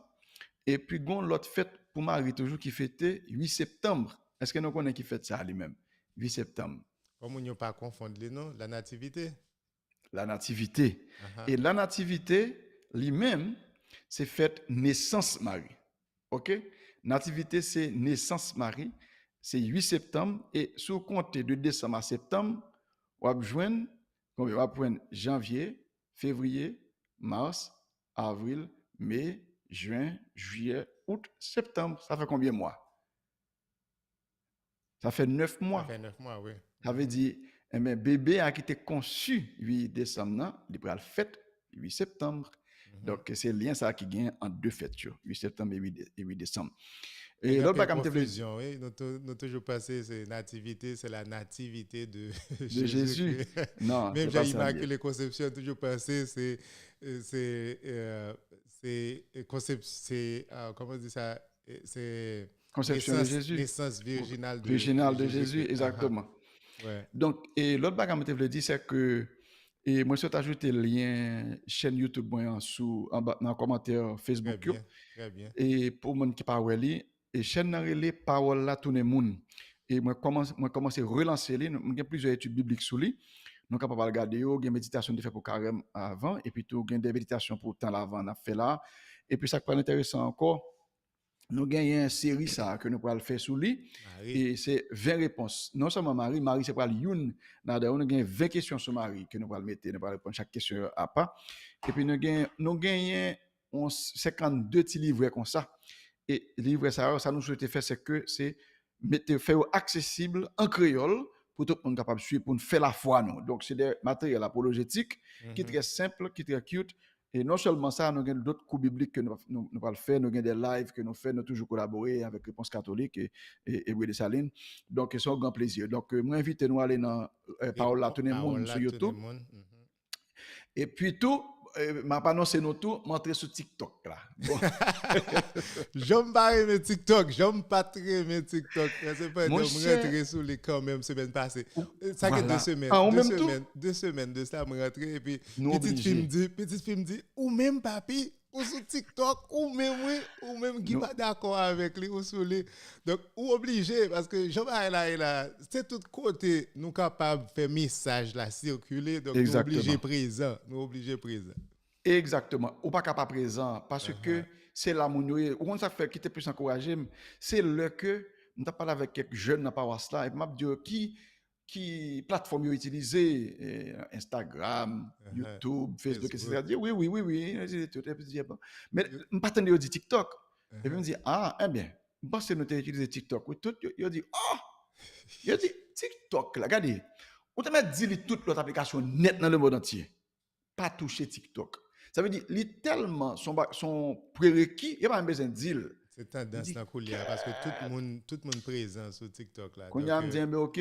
B: et puis l'autre fête pour Marie, toujours qui fêtait 8 septembre. Est-ce que nous connaissons qui fête ça lui-même? 8 septembre.
A: Comme on ne pas confondre les noms, la nativité.
B: La nativité. Et la nativité, lui-même, c'est fête naissance Marie. OK? Nativité, c'est naissance Marie. C'est 8 septembre. Et sous compter de décembre à septembre, on va prendre janvier, février, mars, avril, mai, juin, juillet, août, septembre. Ça fait combien de mois? Ça fait 9 mois.
A: Ça fait 9 mois, oui.
B: Ça veut dire, bébé a été conçu 8 décembre, il va le fête 8 septembre. Donc, c'est le lien ça qui gagne en deux fêtes, 8 septembre et 8 décembre.
A: Et l'autre bagage confusion, oui, nous toujours passé, c'est nativité, c'est la nativité de
B: Jésus. Non,
A: même j'ai Immaculée Conception, toujours passé, comment on dit ça, c'est
B: conception de Jésus.
A: Naissance virginale
B: de Jésus, exactement.
A: Ouais.
B: Donc, et l'autre bagage que je veux dire, c'est que, et moi, je vais ajouter le lien chaîne YouTube dans le commentaire Facebook.
A: Très bien.
B: Et pour les gens qui parlent, et chaîne les paroles là, tout le monde. Et moi, commence à relancer les. Nous avons plusieurs études bibliques sur lui. Nous sommes capables de regarder, il y a une méditation de fait pour carême avant, et puis il y a des méditations pour temps avant, on a fait là. Et puis, ça qui est intéressant encore, nous avons une série ça, que nous pouvons faire sur lui. Et c'est 20 réponses. Non seulement Marie, c'est pas une. Nous avons 20 questions sur Marie que nous pouvons mettre, nous pouvons répondre chaque question à part. Et puis, nous avons 52 petits livrets comme ça. Et les livrets, ça nous souhaite faire, c'est que c'est faire accessible en créole pour tout le monde capable de suivre, pour nous faire la foi. Nous. Donc, c'est des matériels apologétiques qui sont très simples, qui sont très cute. Et non seulement ça, nous avons d'autres cours bibliques que nous allons faire, nous avons des lives que nous faisons, nous avons toujours collaboré avec Réponse catholique et Brûlé Saline. Donc, c'est un grand plaisir. Donc, moi, invite nous à aller dans Parole à tout le monde sur YouTube. Et puis tout, m'a pas annoncé nous tout, m'entrer sur TikTok là. Bon.
A: J'aime pas aimer TikTok, j'aime pas très aimer TikTok. C'est pas de rentrer sur les quand même semaine passée. Ça fait 2 semaines.
B: Ah,
A: 2 semaines de ça me rentrer et puis petite fille me dit ou même papi ou sur TikTok ou même qui pas d'accord avec lui ou sur lui. Donc ou obligé parce que j'aime là c'est tout côté nous capable faire message là circuler donc nous obligé présent. Exactement.
B: Ou pas capable présent parce que c'est là mon ou ça fait qui te plus encourager, c'est le que nous t'a parlé avec quelques jeunes dans paroisse là et m'a dit qui plateforme ils utiliser Instagram, YouTube, Facebook etc. Dit oui, mais pas attendre dit TikTok. Et puis me dit bien, parce que nous t'ai utilisé TikTok, oui tout il dit il dit TikTok là, regardez. On t'a dit toute l'autre application net dans le monde entier. Pas toucher TikTok. Ça veut dire, tellement son prérequis, il n'y a pas besoin de dire.
A: C'est tendance dans le coulier parce que tout le monde présent sur TikTok là.
B: Quand il me dit, OK,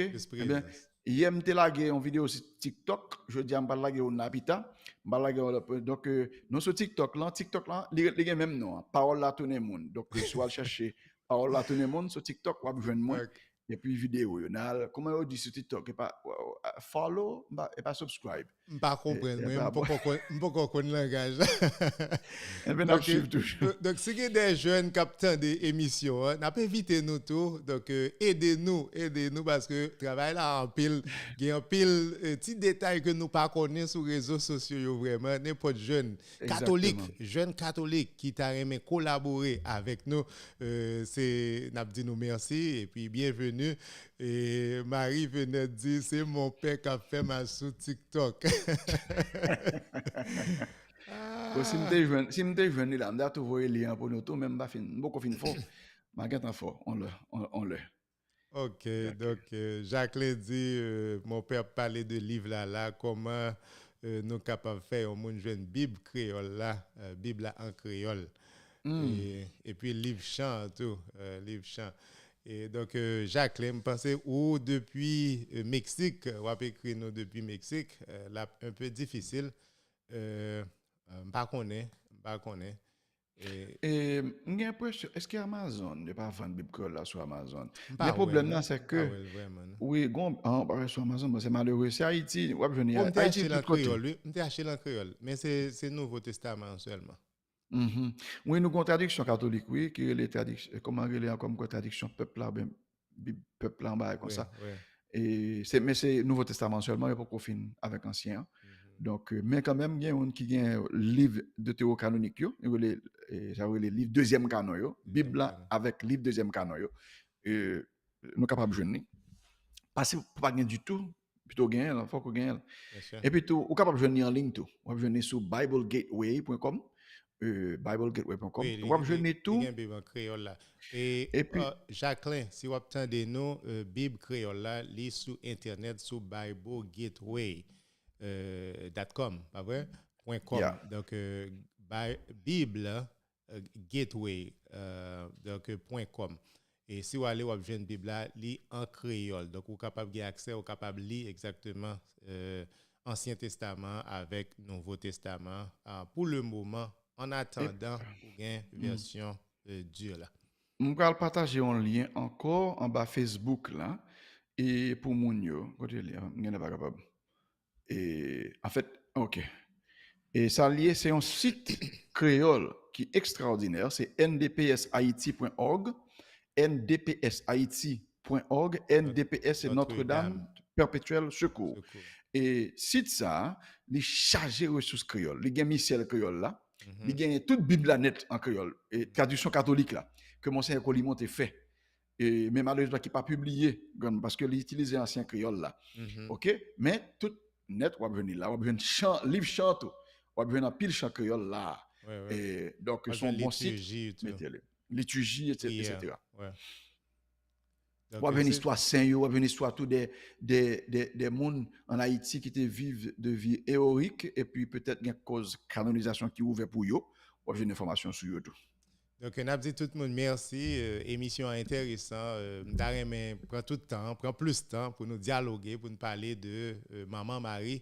B: Hier, je lagué une vidéo sur TikTok. Je dis, je vais laguer un Napita. Donc, nous sur TikTok, il y a même nom, Parole à tout le monde. Donc, soit chercher Parole à tout le monde sur TikTok, ou besoin de moi.
A: Ok.
B: Et puis, vidéo. Comment on dit sur TikTok? Et pas follow, et pas subscribe.
A: Pas comprendre, mais
B: pas
A: pas qu'on langage.
B: Et bien, on
A: Donc,
B: suivre toujours.
A: donc, si vous avez des jeunes capteurs des émissions, on n'a pas invité nous tous. Donc, aidez-nous parce que le travail là en pile, il y a un pile petits détails que nous pas connaissons sur les réseaux sociaux vraiment. N'importe jeune catholique qui t'a aimé collaborer avec nous, c'est n'a dit nous merci et puis bienvenue. Et Marie venait de dire c'est mon père qui a fait ma sous TikTok.
B: Bon, si je venais là, je vais te voir les liens pour nous, même pas fin, beaucoup fin fort. Mais quand fort, on le.
A: Ok, donc Jacqueline dit, mon père parlait de livre là, comment nous capables de faire au monde jeune Bible créole là, Bible là en créole. Et puis livre chant, tout, livre chant. Et donc, Jacqueline, pensez où depuis Mexique, ou a écrit nous depuis Mexique, là, un peu difficile. Pas connaît.
B: Et j'ai l'impression, est-ce qu'Amazon ne pas vendre Bible là sur Amazon? Mais le
A: Pas ouais,
B: problème
A: non?
B: là, c'est
A: Pas
B: que,
A: ouais, vraiment, non?
B: oui, sur Amazon, mais c'est malheureux. C'est Haïti, ouais, je
A: Bon, m'te
B: Haïti
A: acheté
B: de
A: en
B: tout côté.
A: créole, oui, m'te acheté en créole, mais c'est Nouveau Testament seulement.
B: Mhm. Oui, nous avons une traduction catholique, oui, qui est les traductions, comment elle est comme quoi traduction peuple là, ben, peuple là en bas, comme
A: Oui,
B: ça.
A: oui.
B: Mais c'est Nouveau Testament seulement, il n'y a pas qu'on finit avec Ancien.
A: Mhm.
B: Donc, mais quand même, il y a un qui a un livre de théo canonique, les livres deuxième canon,
A: Deuxième
B: Bible là,
A: canon.
B: avec livre deuxième canon, nous sommes capables de jouer. Parce que pas gagner du tout, plutôt gagner, il faut qu'on gagne.
A: Bien sûr.
B: Et puis, tout, ou capable de jouer en ligne tout. On va jouer sur biblegateway.com, biblegateway.com.
A: Oui,
B: On va jouer
A: il y
B: tout.
A: a un Bible en créole là. Et
B: Et puis,
A: Jacqueline, si vous obtenez nous, Bible créole là, lis sur Internet, sur BibleGateway.com, pas vrai? .com.
B: yeah.
A: Donc, Bible Gateway, donc, .com. Et si vous allez vous avez une Bible là, lit en créole. Donc, vous êtes capable d'avoir accès, vous êtes capable de lire exactement Ancien Testament avec Nouveau Testament pour le moment, en
B: Et,
A: attendant, vous avez une version dure là.
B: on va partager un lien encore en bas Facebook là. Et pour mon yo, côté là, on n'est pas capable. Et en fait, ok. Et ça lié, c'est un site créole qui est extraordinaire. C'est ndpshaiti.org. ndpshaiti.org. NDPS, c'est
A: Notre-Dame,
B: Notre-Dame Perpétuel Secours.
A: secours.
B: Et site ça, il chargé de ressources créoles. Il y a Michel créole là.
A: Mhm.
B: Il y a toute Bible net en créole. Et traduction catholique là, que Monseigneur Colimont a fait. Et mais malheureusement, qui n'est pas publié, parce que l'utiliser ancien créole là.
A: Mhm.
B: OK? Mais tout net, on va venir là. On va venir chant, livre chant, on va venir en pile chant créole là.
A: Ouais, ouais.
B: Et donc,
A: Moi, je
B: son
A: viens
B: bon site,
A: liturgie et tout.
B: mettez-le. Liturgie, etc.
A: Prière. Ouais.
B: On
A: Donc,
B: va venir histoire saint, on va venir histoire tout des mondes en Haïti qui te vivent de vie héroïque et puis peut-être une cause canonisation qui ouvre pour eux. On va venir une information sur eux tout.
A: Donc, on a dit tout le monde merci. Émission intéressante. Darren prend tout le temps, prend plus de temps pour nous dialoguer, pour nous parler de Maman Marie,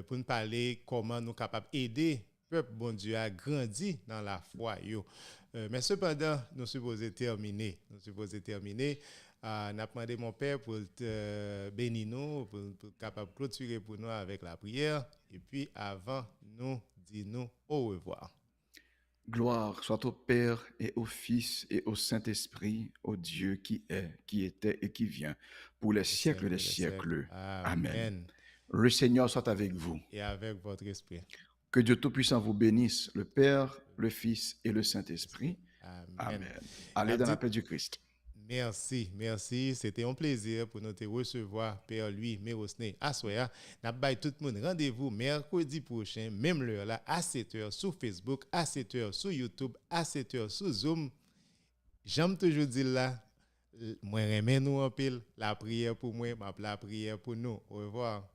A: pour nous parler comment nous sommes capables d'aider le peuple bon Dieu à grandir dans la foi. Mais cependant, nous sommes supposés terminer. On a demandé mon père pour bénir nous, pour capable de clôturer pour nous avec la prière. Et puis, avant, nous disons au revoir.
B: Gloire soit au Père et au Fils et au Saint-Esprit, au Dieu qui est, qui était et qui vient, pour les siècles des siècles. Amen. Le Seigneur soit avec vous.
A: Et avec votre esprit.
B: Que Dieu Tout-Puissant vous bénisse, le Père, le Fils et le Saint-Esprit. Amen. Allez dans la paix du Christ.
A: Merci. C'était un plaisir pour nous te recevoir, Père Louis Mérosné. À soir, n'a pas tout le monde rendez-vous mercredi prochain, même l'heure là, à 7h sur Facebook, à 7h sur YouTube, à 7h sur Zoom. J'aime toujours dire là, moi, remets nous en pile, la prière pour moi, la prière pour nous. Au revoir.